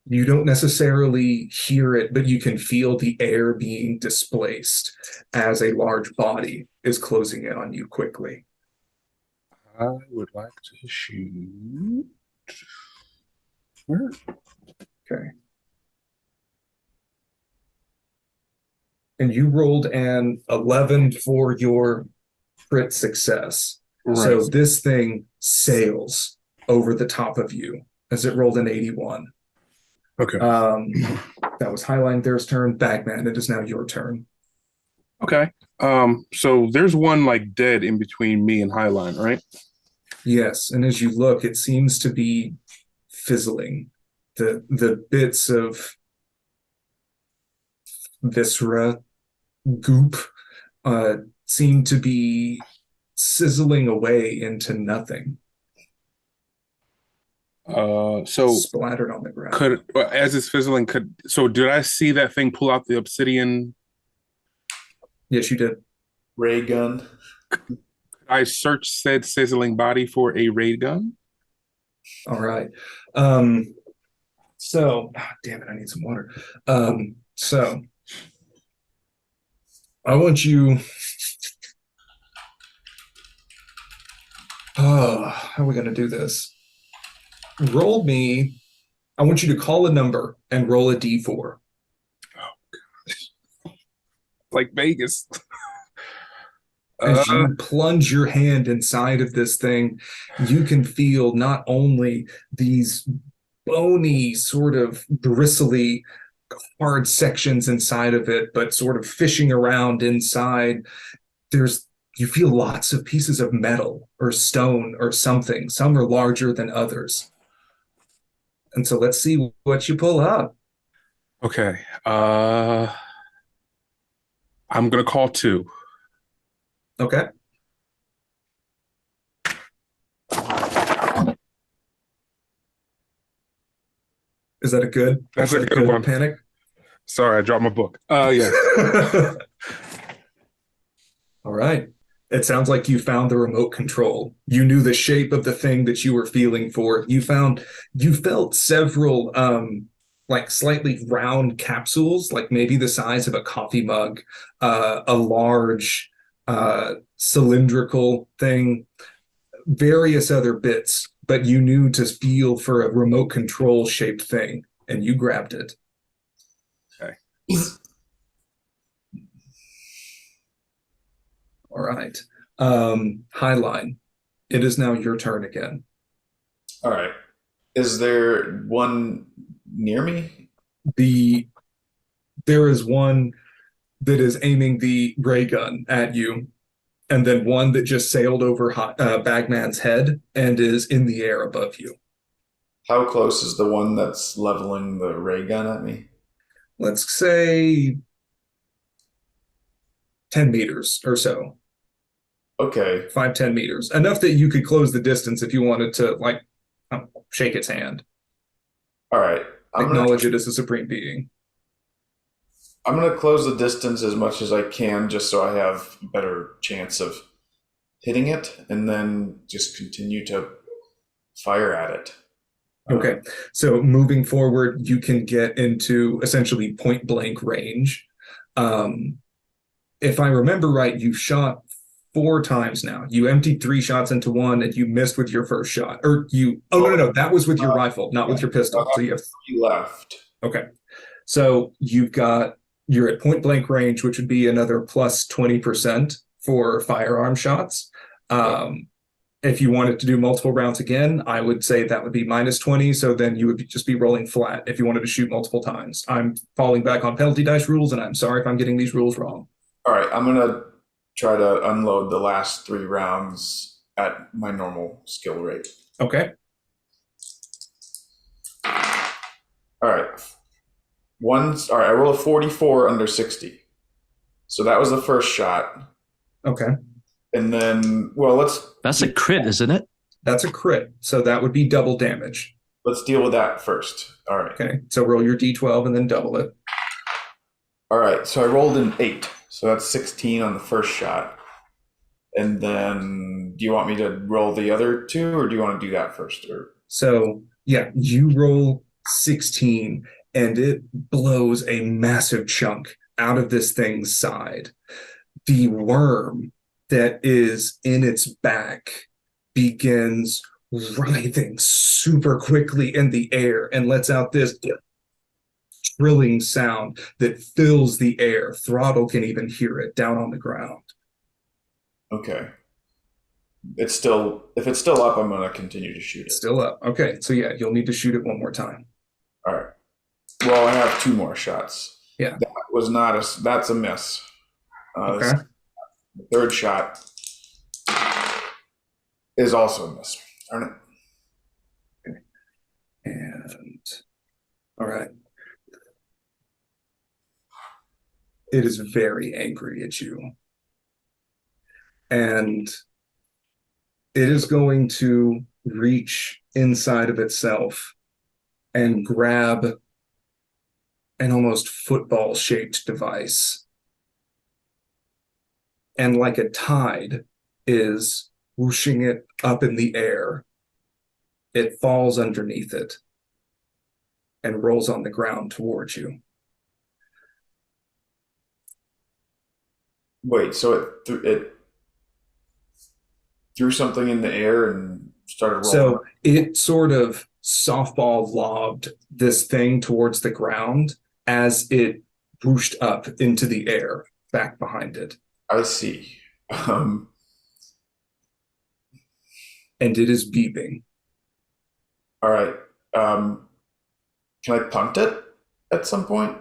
You don't necessarily hear it, but you can feel the air being displaced as a large body is closing in on you quickly. I would like to shoot. Where? Okay. And you rolled an 11 for your crit success. Right. So this thing sails over the top of you as it rolled an 81. Okay. That was Highline Their's turn. Bagman, it is now your turn. Okay. So there's one like dead in between me and Highline, right? Yes, and as you look, it seems to be fizzling. The bits of viscera goop seem to be sizzling away into nothing, So splattered on the ground. as it's fizzling, so did I see that thing pull out the obsidian? Yes, you did. Ray gun. I searched said sizzling body for a ray gun. All right. So, damn it, I need some water. So, I want you. How are we going to do this? Roll me. I want you to call a number and roll a d4. Oh, gosh. Like Vegas. As you plunge your hand inside of this thing, you can feel not only these bony, sort of bristly, hard sections inside of it, but sort of fishing around inside. You feel lots of pieces of metal or stone or something. Some are larger than others. And so let's see what you pull up. Okay. I'm gonna call 2. Okay. Is that a good? That's a good one. Panic. Sorry, I dropped my book. Yeah. All right. It sounds like you found the remote control. You knew the shape of the thing that you were feeling for. You felt several like slightly round capsules, like maybe the size of a coffee mug, a large cylindrical thing, various other bits, but you knew to feel for a remote control shaped thing, and you grabbed it. Okay. All right. Highline, it is now your turn again. All right. Is there one near me? There is one that is aiming the ray gun at you, and then one that just sailed over Bagman's head and is in the air above you. How close is the one that's leveling the ray gun at me? Let's say 10 meters or so. Okay. 5-10 meters. Enough that you could close the distance if you wanted to, like, shake its hand. All right. Acknowledge it as a supreme being. I'm going to close the distance as much as I can just so I have a better chance of hitting it, and then just continue to fire at it. Okay. So moving forward, you can get into essentially point blank range. If I remember right, you shot 4 times now. You emptied 3 shots into one, and you missed with your first shot. No, that was with your rifle, not with your pistol. So you have 3 left. Okay. So you're at point blank range, which would be another plus 20% for firearm shots. If you wanted to do multiple rounds again, I would say that would be minus 20. So then you would just be rolling flat if you wanted to shoot multiple times. I'm falling back on penalty dice rules, and I'm sorry if I'm getting these rules wrong. All right. I'm going to try to unload the last 3 rounds at my normal skill rate. Okay. All right. I rolled a 44 under 60. So that was the first shot. Okay. And then, That's a crit, isn't it? That's a crit. So that would be double damage. Let's deal with that first. All right. Okay. So roll your d12 and then double it. All right. So I rolled an 8. So that's 16 on the first shot. And then do you want me to roll the other 2, or do you want to do that first? So, yeah, you roll 16 and it blows a massive chunk out of this thing's side. The worm that is in its back begins writhing super quickly in the air and lets out this trilling sound that fills the air. Throttle can even hear it down on the ground. Okay. If it's still up, I'm going to continue to shoot it. It's still up. Okay, so yeah, you'll need to shoot it one more time. All right. Well, I have 2 more shots. Yeah. That's a miss. Okay. The third shot. is also a miss. Darn it. And all right. It is very angry at you. And it is going to reach inside of itself and grab an almost football-shaped device. And like a tide is whooshing it up in the air, it falls underneath it and rolls on the ground towards you. Wait, so it threw something in the air and started rolling? So it sort of softball lobbed this thing towards the ground as it whooshed up into the air back behind it. I see. And it is beeping. All right. Can I punt it at some point?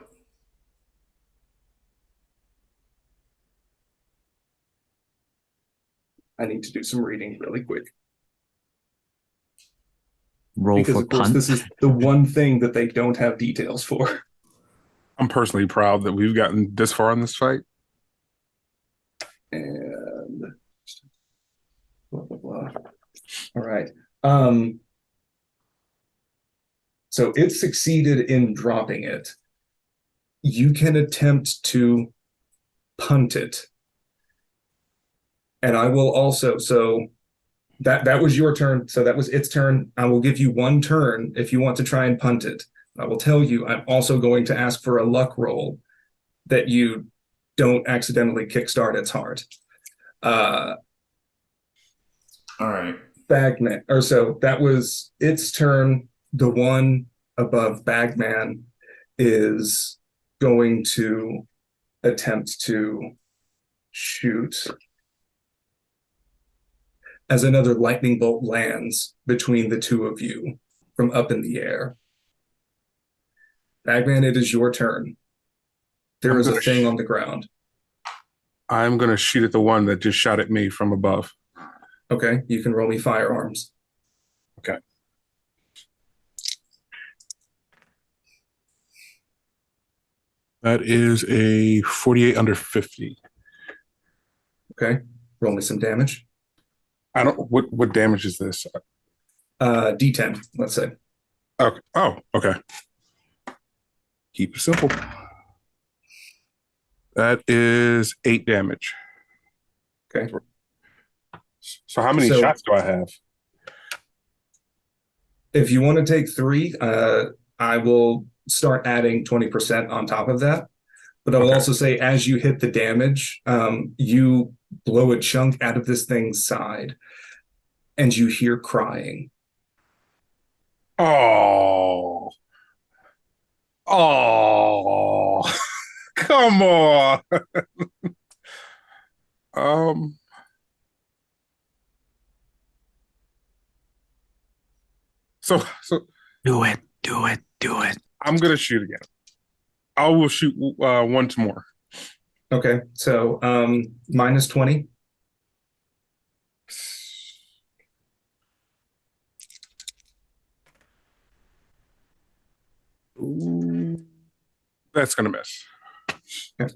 I need to do some reading really quick. Roll Because, for of course, punt. this is the one thing that they don't have details for. I'm personally proud that we've gotten this far in this fight. And blah, blah, blah. All right. So it succeeded in dropping it. You can attempt to punt it. And I will also, so that was your turn. So that was its turn. I will give you one turn if you want to try and punt it. I will tell you, I'm also going to ask for a luck roll that you don't accidentally kickstart its heart. All right. Bagman, or so that was its turn. The one above Bagman is going to attempt to shoot as another lightning bolt lands between the two of you from up in the air. Bagman, it is your turn. There is a thing on the ground. I'm going to shoot at the one that just shot at me from above. Okay, you can roll me firearms. Okay. That is a 48 under 50. Okay, roll me some damage. I don't. What damage is this? D10, let's say. Okay. Oh, okay. Keep it simple. That is 8 damage. Okay. So how many shots do I have? If you want to take 3, I will start adding 20% on top of that. But I will also say, as you hit the damage, you blow a chunk out of this thing's side, and you hear crying. Oh. Come on. So Do it. I'm gonna shoot again. I will shoot once more. Okay, so minus 20. Ooh, that's gonna miss. Okay.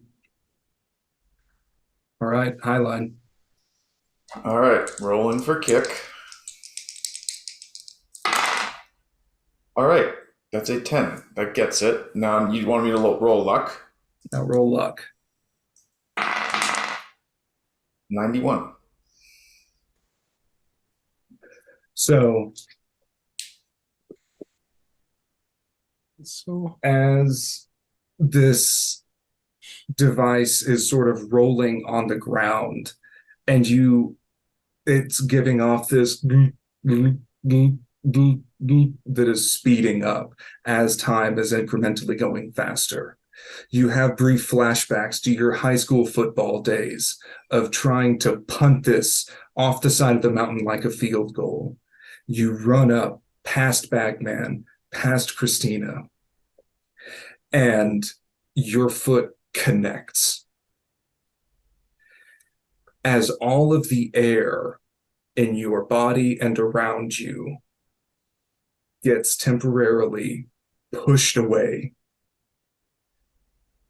All right, Highline. All right, rolling for kick. All right, that's a 10. That gets it. Now you want me to roll luck? Now roll luck. 91. So as this device is sort of rolling on the ground, and it's giving off this that is speeding up as time is incrementally going faster. You have brief flashbacks to your high school football days of trying to punt this off the side of the mountain like a field goal. You run up past Bagman, past Christina, and your foot connects. As all of the air in your body and around you gets temporarily pushed away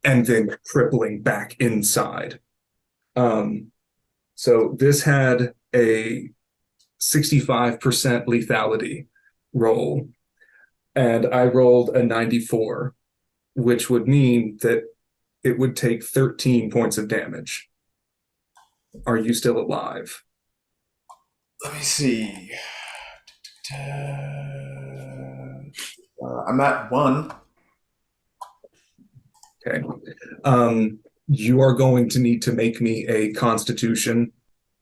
and then crippling back inside. So this had a 65% lethality roll, and I rolled a 94, which would mean that it would take 13 points of damage. Are you still alive? Let me see. I'm at 1. Okay. You are going to need to make me a Constitution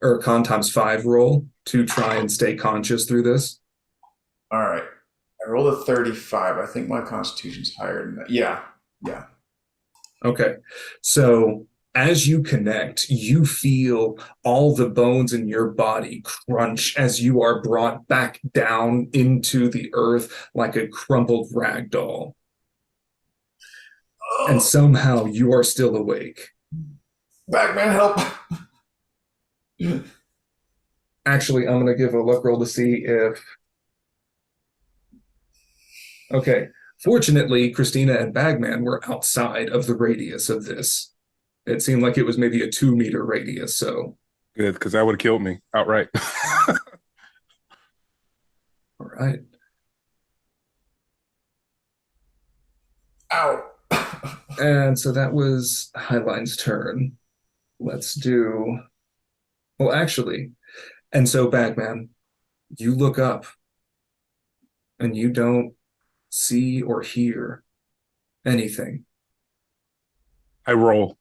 or a Con times 5 roll to try and stay conscious through this. All right. I rolled a 35. I think my Constitution's higher than that. Yeah. Okay. So as you connect, you feel all the bones in your body crunch as you are brought back down into the earth like a crumpled rag doll. And somehow you are still awake. Bagman, help! Actually, I'm going to give a luck roll to see if... Okay. Fortunately, Christina and Bagman were outside of the radius of this. It seemed like it was maybe a 2-meter radius, so... Good, because that would have killed me outright. All right. Ow! And so that was Highline's turn. Let's do... Well, actually... And so, Bagman, you look up, and you don't see or hear anything. I roll.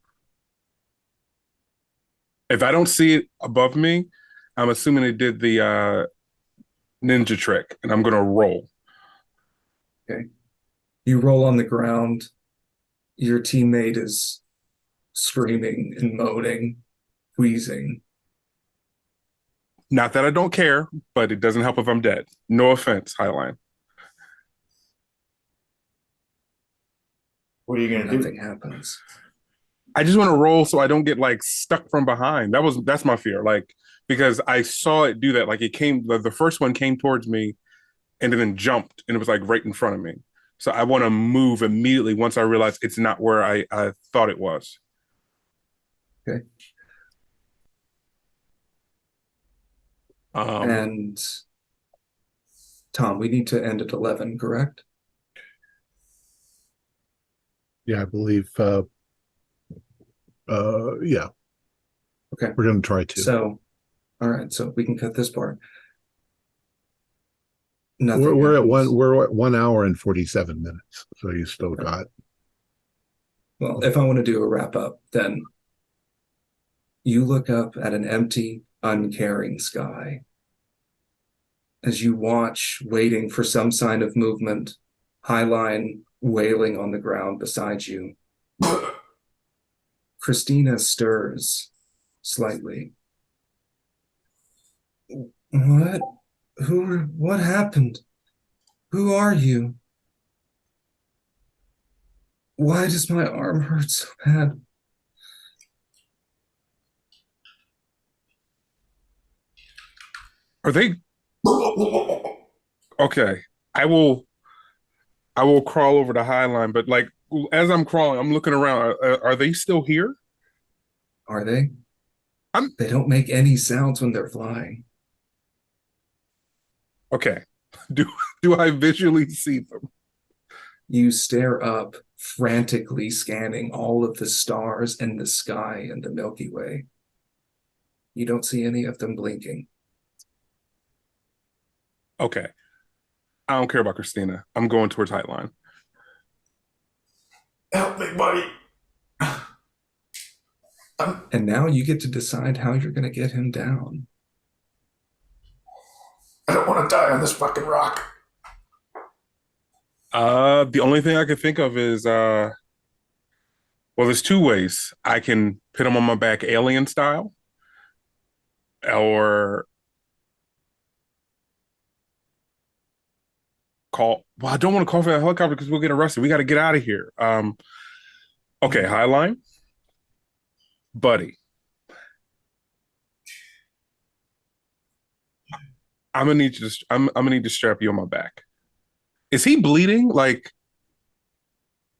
If I don't see it above me, I'm assuming it did the ninja trick, and I'm going to roll. Okay. You roll on the ground. Your teammate is screaming and moaning, wheezing. Not that I don't care, but it doesn't help if I'm dead. No offense, Highline. What are you going to do? Nothing happens. I just want to roll so I don't get like stuck from behind. That's my fear. Like, because I saw it do that. Like it came, the first one came towards me and then jumped and it was like right in front of me. So I want to move immediately once I realize it's not where I thought it was. Okay. And Tom, we need to end at 11, correct? Yeah, I believe. Yeah. Okay. We're going to try to. So, all right. So we can cut this part. Nothing We're at happens. we're at 1 hour and 47 minutes. So you still got. Well, if I want to do a wrap up, then you look up at an empty, uncaring sky. As you watch, waiting for some sign of movement, Highline wailing on the ground beside you. Christina stirs slightly. What? What happened? Who are you? Why does my arm hurt so bad? Are they okay? I will crawl over the Highline, but like as I'm crawling, I'm looking around. Are they still here? Are they? They don't make any sounds when they're flying. Okay. Do I visually see them? You stare up, frantically scanning all of the stars in the sky and the Milky Way. You don't see any of them blinking. Okay. I don't care about Christina. I'm going towards Highline. Help me, buddy. And now you get to decide how you're going to get him down. I don't want to die on this fucking rock. The only thing I can think of is well, there's two ways. I can put him on my back alien style, or call. Well, I don't want to call for a helicopter because we'll get arrested. We got to get out of here. Okay, Highline, buddy. I'm gonna need to strap you on my back. Is he bleeding? Like,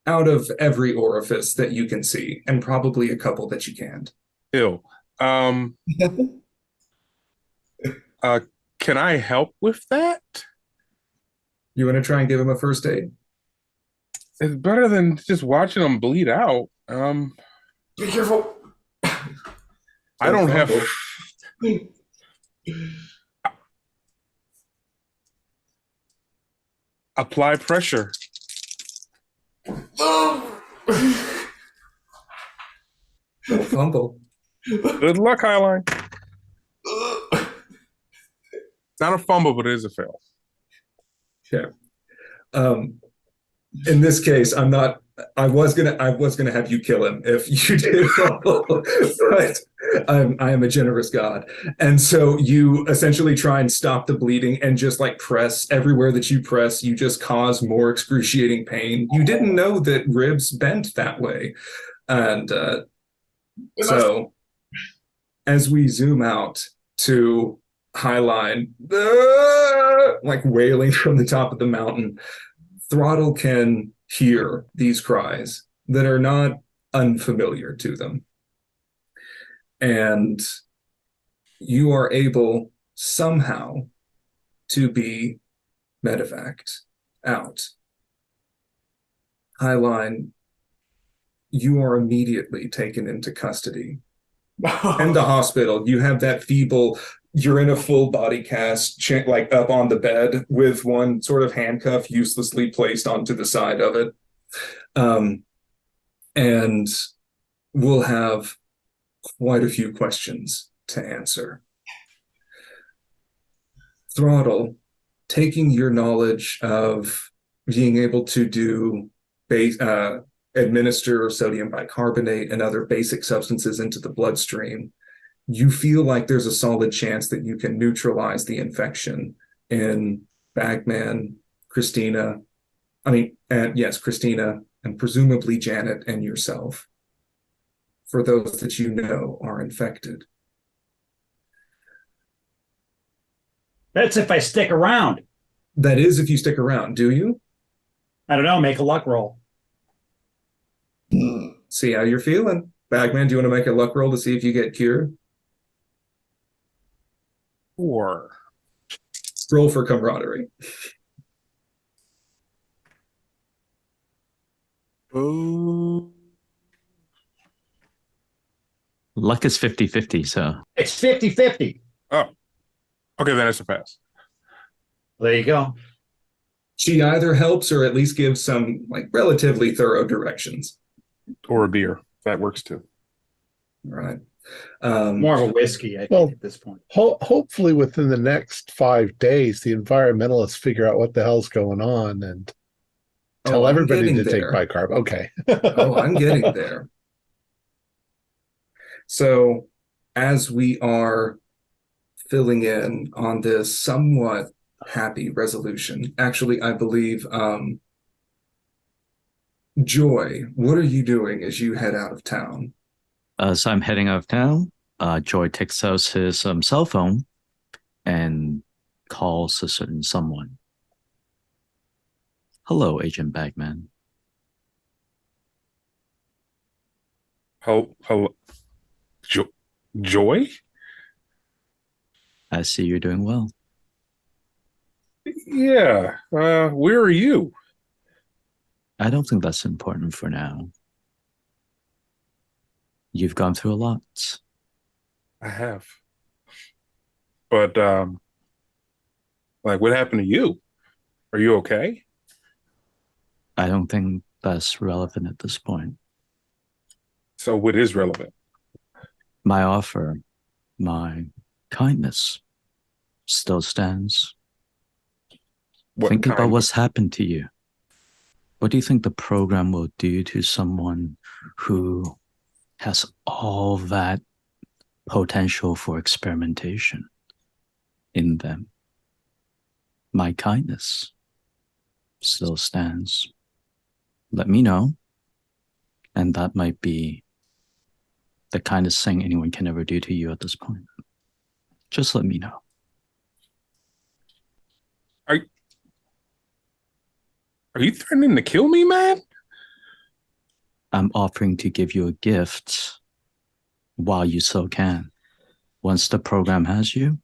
Out of every orifice that you can see, and probably a couple that you can't. ill. Um, uh, can I help with that? You want to try and give him a first aid? It's better than just watching him bleed out. Be careful. I don't have. Apply pressure. Don't fumble. Good luck, Highline. It's not a fumble, but it is a fail. Yeah. In this case, I'm not. I was gonna have you kill him if you did fumble, but I am a generous God, and so you essentially try and stop the bleeding and just like press everywhere that you press. You just cause more excruciating pain. You didn't know that ribs bent that way, and so as we zoom out to Highline, like wailing from the top of the mountain, Throttle can hear these cries that are not unfamiliar to them. And you are able somehow to be medevaced out. Highline, you are immediately taken into custody. In the hospital, you have that feeble, you're in a full body cast, like up on the bed with one sort of handcuff uselessly placed onto the side of it. And we'll have quite a few questions to answer. Throttle, taking your knowledge of being able to do administer sodium bicarbonate and other basic substances into the bloodstream, you feel like there's a solid chance that you can neutralize the infection in Bagman, Christina, Christina, and presumably Janet and yourself, for those that you know are infected. That's if I stick around. That is if you stick around, do you? I don't know, make a luck roll. See how you're feeling. Bagman, do you want to make a luck roll to see if you get cured? Or roll for camaraderie. oh, Luck is 50-50, so It's 50-50. oh, okay, then it's a pass. There you go. She either helps or at least gives some like relatively thorough directions. Or a beer. That works too. Right. More of a whiskey, I think, at this point. Hopefully within the next 5 days, the environmentalists figure out what the hell's going on and tell everybody to take bicarb. Okay. I'm getting there. So as we are filling in on this somewhat happy resolution, actually, I believe, Joy, what are you doing as you head out of town? as I'm heading out of town, Joy takes out his cell phone and calls a certain someone. Hello, Agent Bagman. Hello, Joy? I see you're doing well. Yeah. Where are you? I don't think that's important for now. You've gone through a lot. I have. But like, what happened to you? Are you okay? I don't think that's relevant at this point. So what is relevant? My offer, my kindness, still stands. Think about what's happened to you. What do you think the program will do to someone who has all that potential for experimentation in them? My kindness still stands. Let me know, and that might be the kindest thing anyone can ever do to you at this point. Just let me know. Are are you threatening to kill me, man? I'm offering to give you a gift while you still can. Once the program has you,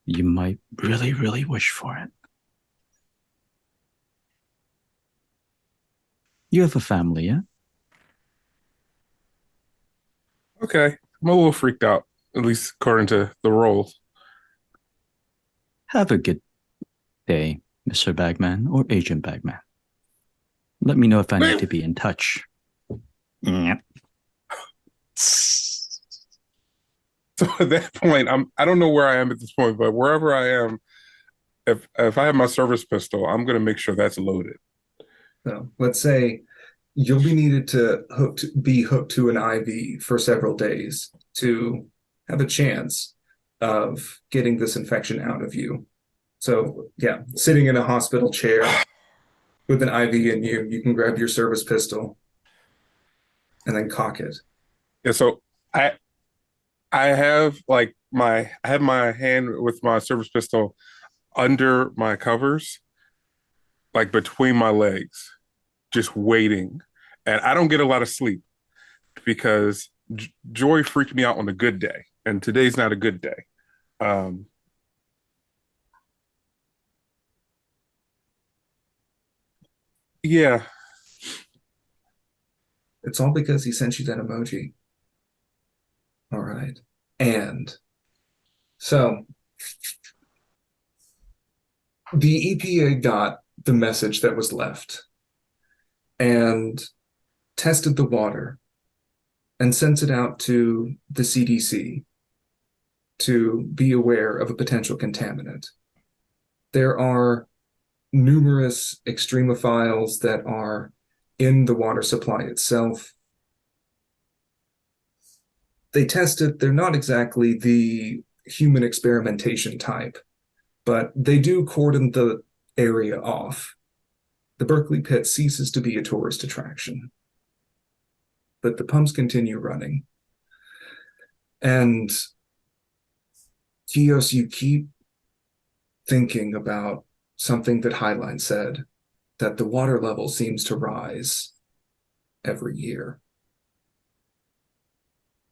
you might really, really wish for it. You have a family, yeah? Okay, I'm a little freaked out, at least according to the roles. Have a good day, Mr. Bagman or Agent Bagman. Let me know if I need to be in touch. Yep. So at that point, I don't know where I am at this point, but wherever I am, if I have my service pistol, I'm gonna make sure that's loaded. So let's say you'll be needed to be hooked to an IV for several days to have a chance of getting this infection out of you. So yeah, sitting in a hospital chair with an IV in you, you can grab your service pistol and then cock it. Yeah, so I have like I have my hand with my service pistol under my covers, like between my legs, just waiting. And I don't get a lot of sleep because Joy freaked me out on a good day, and today's not a good day. Um, yeah, It's all because he sent you that emoji. All right. And so the EPA got the message that was left and tested the water and sent it out to the CDC to be aware of a potential contaminant. There are numerous extremophiles that are in the water supply itself. They tested, they're not exactly the human experimentation type, but they do cordon the area off. The Berkeley pit ceases to be a tourist attraction, but the pumps continue running. And Kios, you keep thinking about something that Highline said, that the water level seems to rise every year.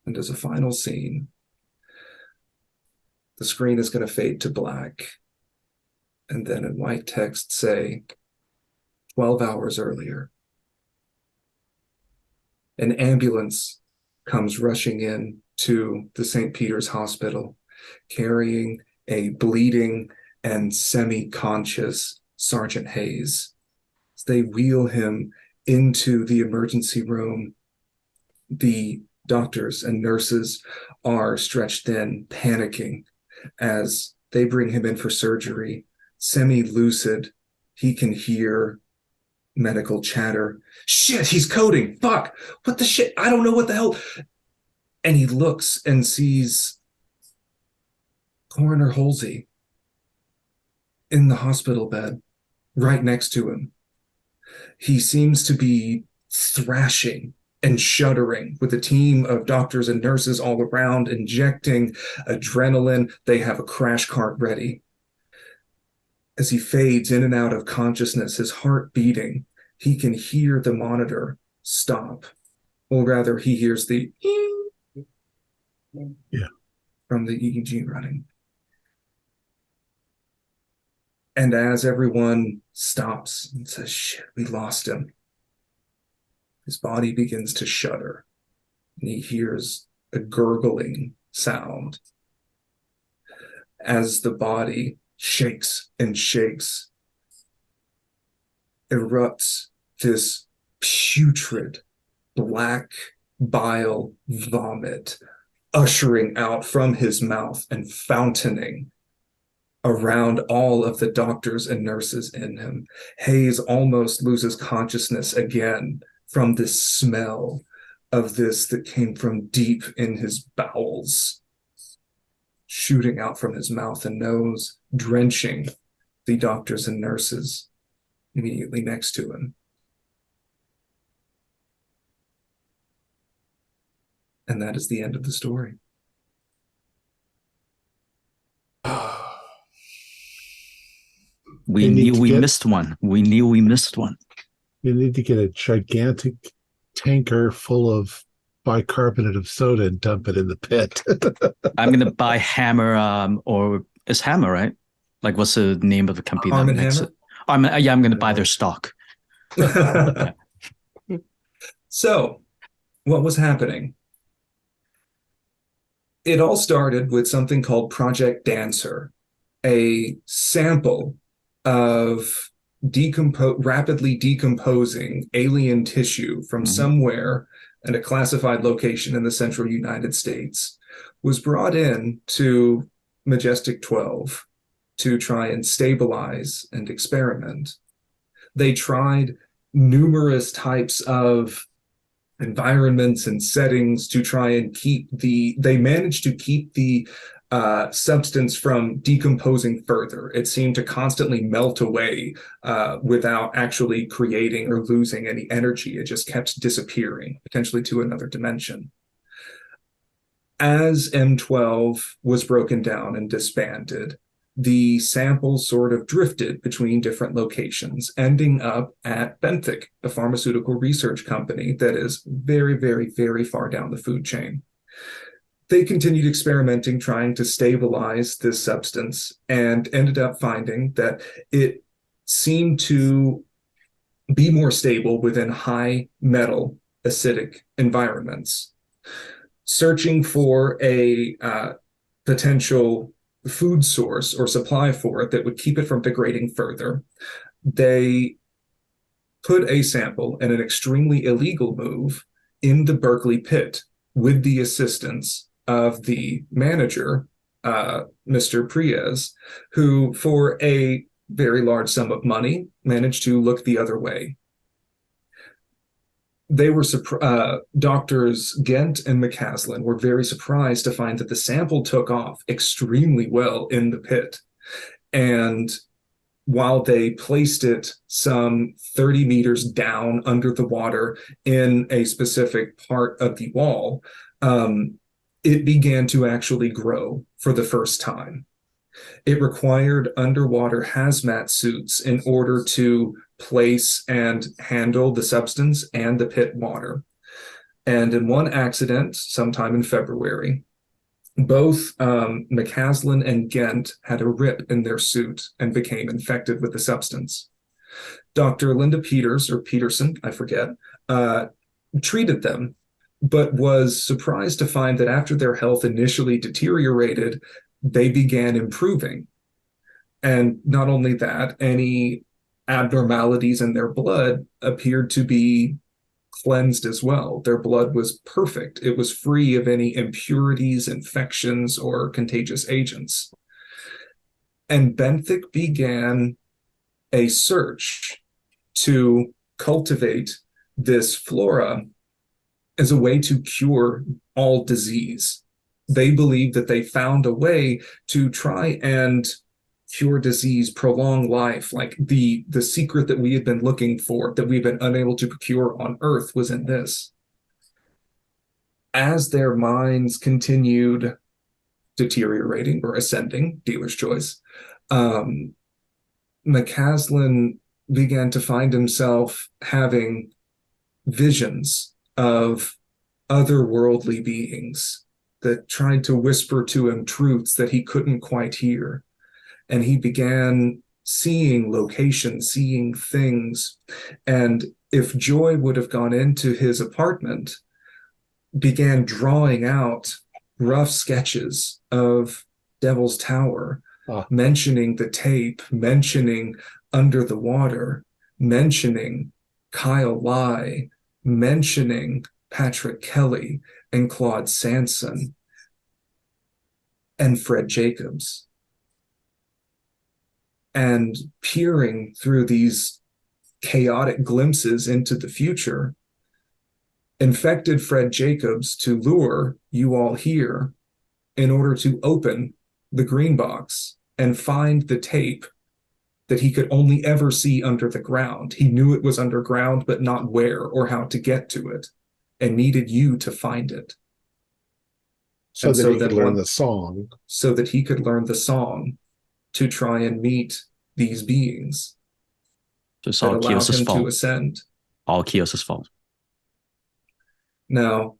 And as a final scene, the screen is going to fade to black, and then in white text say, 12 hours earlier, an ambulance comes rushing in to the St. Peter's Hospital, carrying a bleeding and semi-conscious Sergeant Hayes. As they wheel him into the emergency room, the doctors and nurses are stretched thin, panicking as they bring him in for surgery. Semi-lucid, he can hear medical chatter. Shit, he's coding. Fuck. What the shit? I don't know what the hell. And he looks and sees Coroner Halsey in the hospital bed right next to him. He seems to be thrashing and shuddering with a team of doctors and nurses all around, injecting adrenaline. They have a crash cart ready. As he fades in and out of consciousness, his heart beating, he can hear the monitor stop. Or rather, he hears the from the EEG running. And as everyone stops and says, shit, we lost him, his body begins to shudder, and he hears a gurgling sound as the body shakes and shakes, erupts this putrid black bile vomit, ushering out from his mouth and fountaining around all of the doctors and nurses in him. Hayes almost loses consciousness again from this smell of this that came from deep in his bowels, shooting out from his mouth and nose, drenching the doctors and nurses immediately next to him. And that is the end of the story. We knew we missed one. We knew we missed one. You need to get a gigantic tanker full of bicarbonate of soda and dump it in the pit. I'm gonna buy Hammer, or it's Hammer, right? Like, what's the name of the company Arm that and makes Hammer? it? I'm gonna buy their stock. So, what was happening? It all started with something called Project Dancer, a sample of rapidly decomposing alien tissue from somewhere in a classified location in the central United States was brought in to Majestic 12 to try and stabilize and experiment. They tried numerous types of environments and settings to try and they managed to keep the substance from decomposing further. It seemed to constantly melt away without actually creating or losing any energy. It just kept disappearing, potentially to another dimension. As M12 was broken down and disbanded, the sample sort of drifted between different locations, ending up at Benthic, a pharmaceutical research company that is very, very, very far down the food chain. They continued experimenting, trying to stabilize this substance, and ended up finding that it seemed to be more stable within high metal acidic environments. Searching for a potential food source or supply for it that would keep it from degrading further, they put a sample in an extremely illegal move in the Berkeley pit with the assistance of the manager, Mr. Priez, who, for a very large sum of money, managed to look the other way. They were Doctors Gent and McCaslin were very surprised to find that the sample took off extremely well in the pit. And while they placed it some 30 meters down under the water in a specific part of the wall, it began to actually grow for the first time. It required underwater hazmat suits in order to place and handle the substance and the pit water. And in one accident, sometime in February, both McCaslin and Gent had a rip in their suit and became infected with the substance. Dr. Linda Peters, or Peterson, I forget, treated them, but was surprised to find that after their health initially deteriorated, they began improving. And not only that, any abnormalities in their blood appeared to be cleansed as well. Their blood was perfect. It was free of any impurities, infections, or contagious agents. And Benthic began a search to cultivate this flora as a way to cure all disease. They believed that they found a way to try and cure disease, prolong life, like the secret that we had been looking for, that we've been unable to procure on Earth, was in this. As their minds continued deteriorating or ascending, dealer's choice, McCaslin began to find himself having visions of otherworldly beings that tried to whisper to him truths that he couldn't quite hear. And he began seeing locations, seeing things. And if Joy would have gone into his apartment, began drawing out rough sketches of Devil's Tower, mentioning the tape, mentioning Under the Water, mentioning Kyle Lai, mentioning Patrick Kelly and Claude Sanson and Fred Jacobs. And peering through these chaotic glimpses into the future, infected Fred Jacobs to lure you all here in order to open the green box and find the tape that he could only ever see under the ground. He knew it was underground, but not where or how to get to it, and needed you to find it. So that he could learn the song. So that he could learn the song to try and meet these beings So it's that all allow Kios's him to fault. ascend. All Kios's fault. Now,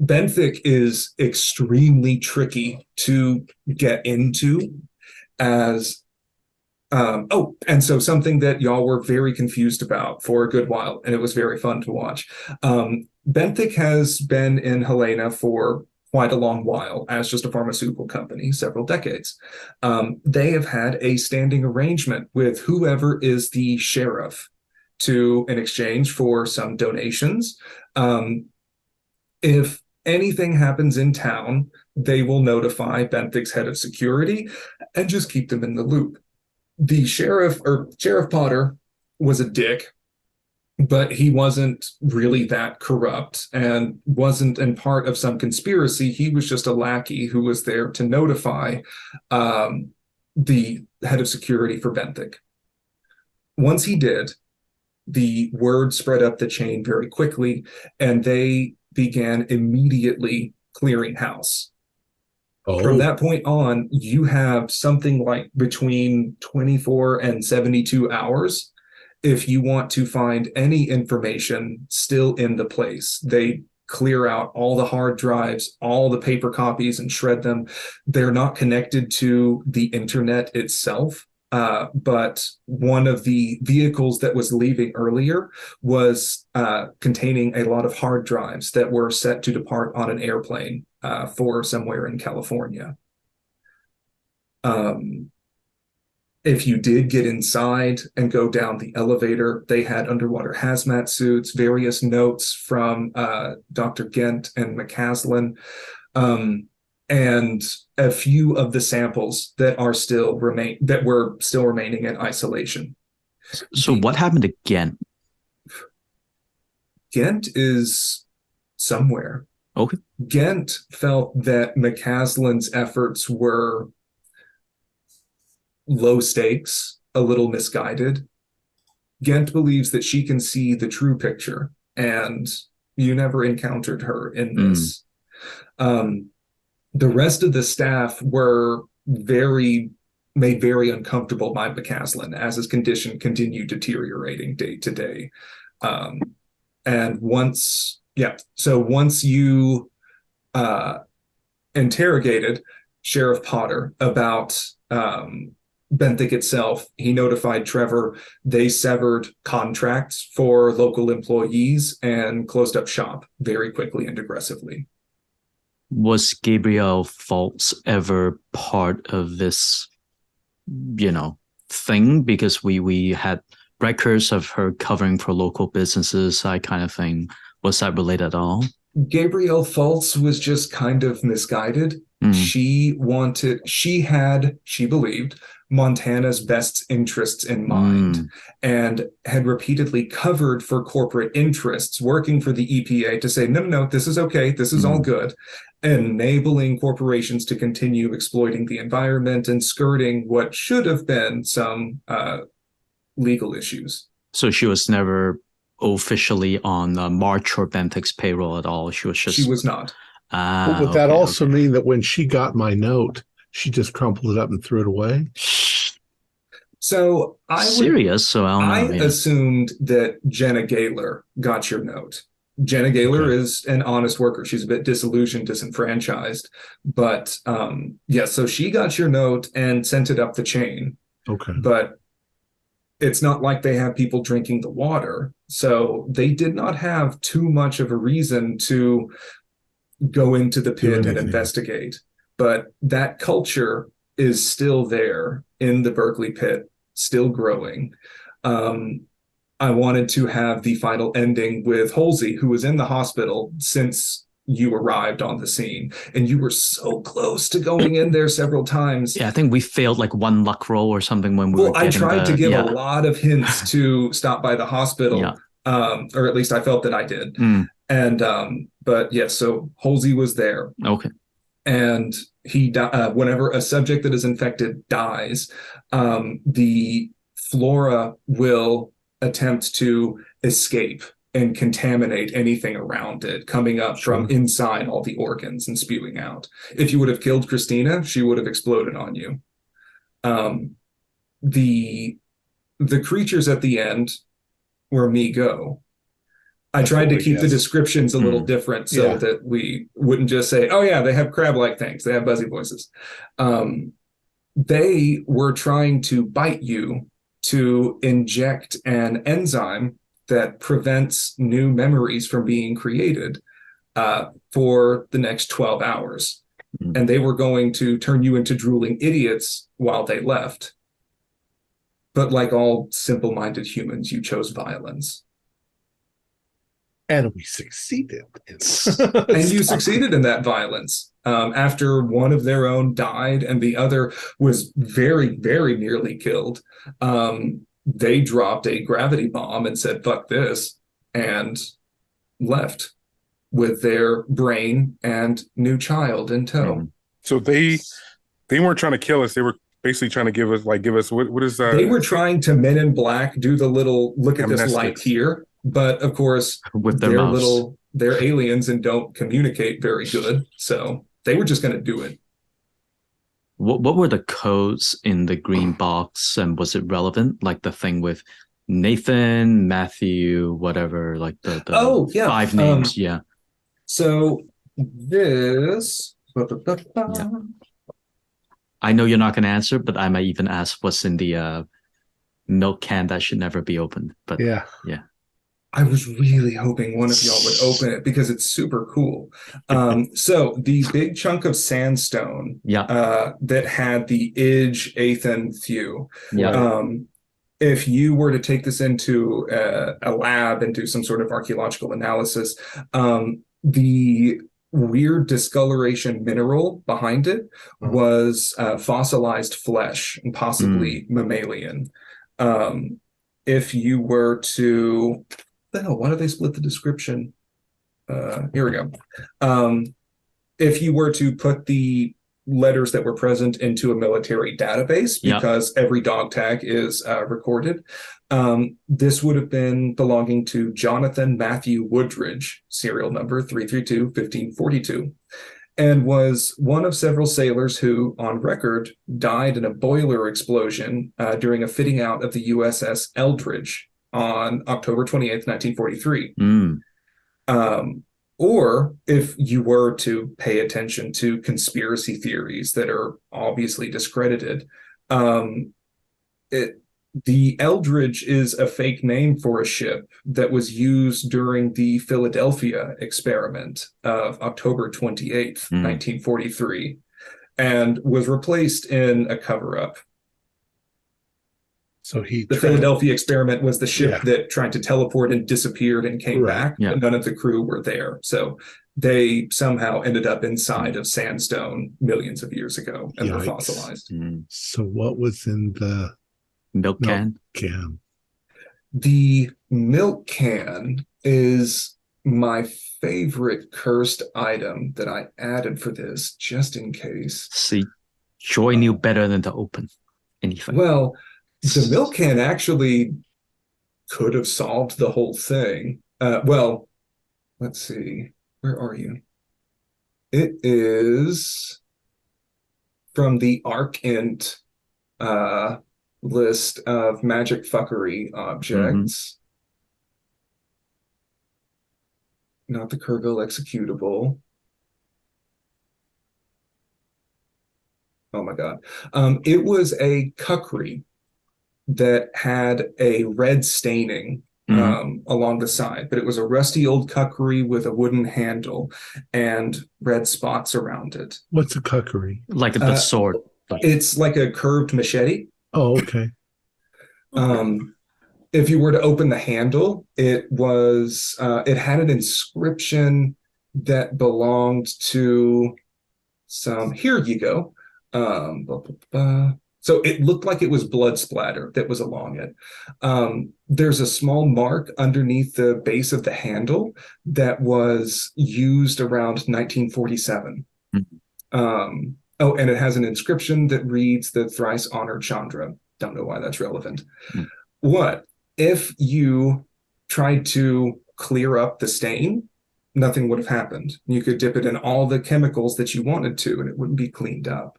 benthic is extremely tricky to get into as and so something that y'all were very confused about for a good while, and it was very fun to watch. Benthic has been in Helena for quite a long while as just a pharmaceutical company, several decades. They have had a standing arrangement with whoever is the sheriff in exchange for some donations. If anything happens in town, they will notify Benthic's head of security and just keep them in the loop. The Sheriff Potter was a dick, but he wasn't really that corrupt and wasn't in part of some conspiracy. He was just a lackey who was there to notify the head of security for Benthic. Once he did, the word spread up the chain very quickly, and they began immediately clearing house. From that point on, you have something like between 24 and 72 hours if you want to find any information still in the place. They clear out all the hard drives, all the paper copies, and shred them. They're not connected to the internet itself, but one of the vehicles that was leaving earlier was containing a lot of hard drives that were set to depart on an airplane for somewhere in California. If you did get inside and go down the elevator, they had underwater hazmat suits, various notes from Dr. Gent and McCaslin, and a few of the samples that were still remaining in isolation. So what happened to Gent? Gent is somewhere. Okay. Gent felt that McCaslin's efforts were low stakes, a little misguided. Gent believes that she can see the true picture, and you never encountered her in this. The rest of the staff were made very uncomfortable by McCaslin as his condition continued deteriorating day to day. And once you interrogated Sheriff Potter about Benthic itself, he notified Trevor. They severed contracts for local employees and closed up shop very quickly and aggressively. Was Gabrielle Fultz ever part of this, thing? Because we had records of her covering for local businesses, that kind of thing. Was that related at all? Gabrielle Fultz was just kind of misguided. She believed Montana's best interests in mind and had repeatedly covered for corporate interests, working for the EPA to say, no, this is okay, this is all good, enabling corporations to continue exploiting the environment and skirting what should have been some legal issues. So she was never officially on March or Benthic's payroll at all. She was not. Would that also mean that when she got my note, she just crumpled it up and threw it away? So I know, assumed that Jenna Gaylor got your note. Jenna Gaylor is an honest worker. She's a bit disillusioned, disenfranchised, but so she got your note and sent it up the chain. Okay. But it's not like they have people drinking the water, so they did not have too much of a reason to go into the pit and investigate. But that culture is still there in the Berkeley pit, still growing. I wanted to have the final ending with Halsey, who was in the hospital since you arrived on the scene, and you were so close to going in there several times. Yeah, I think we failed like one luck roll or something when we were getting I tried to give a lot of hints to stop by the hospital, or at least I felt that I did. And but yes, so Halsey was there. Okay. And he whenever a subject that is infected dies, the flora will attempt to escape and contaminate anything around it, coming up from inside all the organs and spewing out. If you would have killed Christina, she would have exploded on you. the creatures at the end were me go. I tried to keep the descriptions a little different so that we wouldn't just say, oh yeah, they have crab-like things, they have buzzy voices. They were trying to bite you to inject an enzyme that prevents new memories from being created for the next 12 hours. And they were going to turn you into drooling idiots while they left. But like all simple-minded humans, you chose violence. And we succeeded. And you succeeded in that violence. After one of their own died and the other was very, very nearly killed, they dropped a gravity bomb and said, fuck this, and left with their brain and new child in tow. So they weren't trying to kill us. They were basically trying to give us what is that? They were trying to Men in Black do the little look at this light here. But of course, with their mouse. They're aliens and don't communicate very good. So they were just going to do it. What were the codes in the green box, and was it relevant? Like the thing with Nathan, Matthew, whatever, like the 5 names. So this. Yeah. I know you're not going to answer, but I might even ask what's in the milk can that should never be opened. But yeah. I was really hoping one of y'all would open it because it's super cool. So the big chunk of sandstone that had the Ij, Athan, Thew. If you were to take this into a lab and do some sort of archaeological analysis, the weird discoloration mineral behind it was fossilized flesh and possibly mammalian. If you were to... why do they split the description? Here we go. If you were to put the letters that were present into a military database, because every dog tag is recorded, this would have been belonging to Jonathan Matthew Woodridge, serial number 332-1542, and was one of several sailors who, on record, died in a boiler explosion during a fitting out of the USS Eldridge on October 28th, 1943. Or if you were to pay attention to conspiracy theories that are obviously discredited, the Eldridge is a fake name for a ship that was used during the Philadelphia experiment of October 28th, 1943, and was replaced in a cover-up. So the Philadelphia experiment was the ship that tried to teleport and disappeared and came back, but none of the crew were there. So they somehow ended up inside of sandstone millions of years ago and were fossilized. So what was in the milk can? The milk can is my favorite cursed item that I added for this, just in case. See, Joy knew better than to open anything. Well, the milk can actually could have solved the whole thing. Well, let's see. Where are you? It is from the ArcInt list of magic fuckery objects. Not the Kurgal executable. Oh my God. It was a kukri that had a red staining along the side, but it was a rusty old kukri with a wooden handle and red spots around it. What's a kukri? Like the sword. It's like a curved machete. Oh, okay. If you were to open the handle, it was it had an inscription that belonged to some. Here you go. So it looked like it was blood splatter that was along it. There's a small mark underneath the base of the handle that was used around 1947. And it has an inscription that reads the thrice honored Chandra. Don't know why that's relevant. What if you tried to clear up the stain? Nothing would have happened. You could dip it in all the chemicals that you wanted to, and it wouldn't be cleaned up.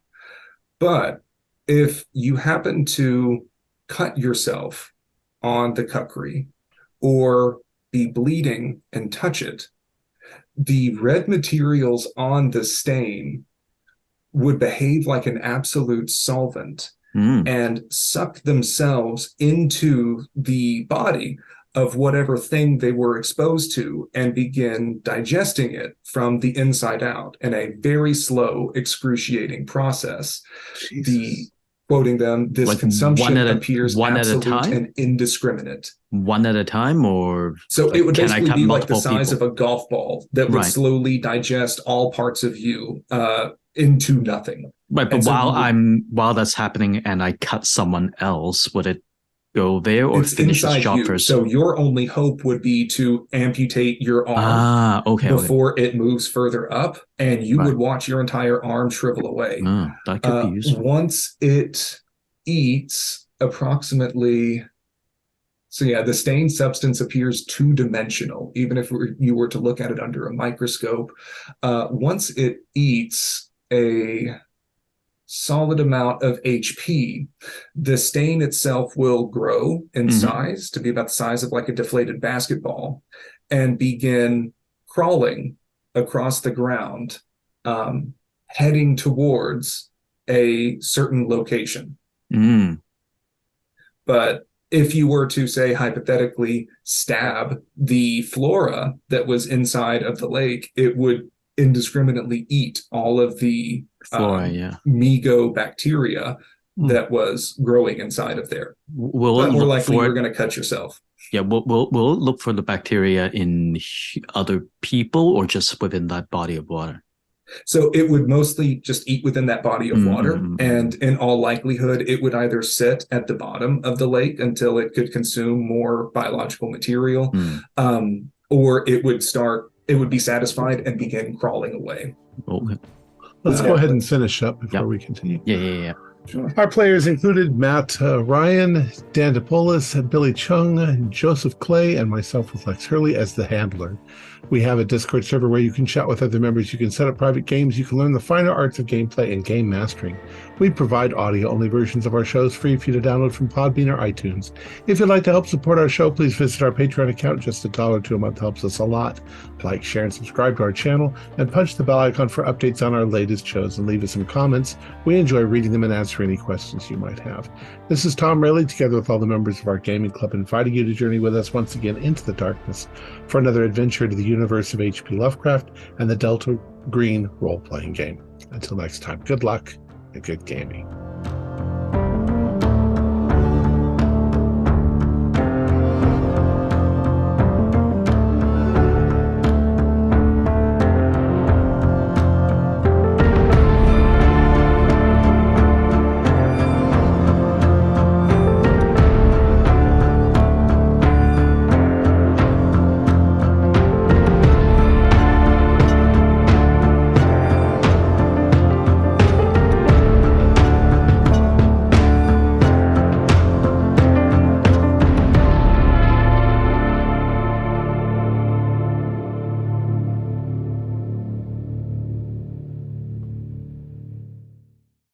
But if you happen to cut yourself on the kukri or be bleeding and touch it, the red materials on the stain would behave like an absolute solvent and suck themselves into the body of whatever thing they were exposed to and begin digesting it from the inside out in a very slow, excruciating process. Jesus. Quoting them, this Like consumption appears one at a absolute time? and indiscriminate. One at a time, or So it would can I basically cut be like the multiple size people? of a golf ball that would Right. slowly digest all parts of you into nothing. Right, but And so while that's happening and I cut someone else, would it go there or it's finish its inside job you. first? So your only hope would be to amputate your arm Okay. before it moves further up, and you Right. would watch your entire arm shrivel away. That could be useful. Once it eats approximately, so yeah, the stained substance appears two-dimensional, even if you were to look at it under a microscope. Once it eats a solid amount of HP, the stain itself will grow in size to be about the size of like a deflated basketball and begin crawling across the ground, heading towards a certain location. But if you were to, say, hypothetically stab the flora that was inside of the lake, it would indiscriminately eat all of the megobacteria that was growing inside of there. But more likely you're going to cut yourself. Yeah, we'll look for the bacteria in other people or just within that body of water? So it would mostly just eat within that body of water. And in all likelihood, it would either sit at the bottom of the lake until it could consume more biological material, or it would be satisfied and begin crawling away. Okay. Let's go ahead and finish up before we continue. Yeah. Sure. Our players included Matt Ryan, Dan DePolis, Billy Chung, Joseph Clay, and myself with Lex Hurley as the handler. We have a Discord server where you can chat with other members. You can set up private games. You can learn the finer arts of gameplay and game mastering. We provide audio-only versions of our shows free for you to download from Podbean or iTunes. If you'd like to help support our show, please visit our Patreon account. Just $1 or $2 a month helps us a lot. Like, share, and subscribe to our channel, and punch the bell icon for updates on our latest shows, and leave us some comments. We enjoy reading them and answering any questions you might have. This is Tom Rayleigh, together with all the members of our gaming club, inviting you to journey with us once again into the darkness for another adventure to the universe of H.P. Lovecraft and the Delta Green role-playing game. Until next time, good luck and good gaming.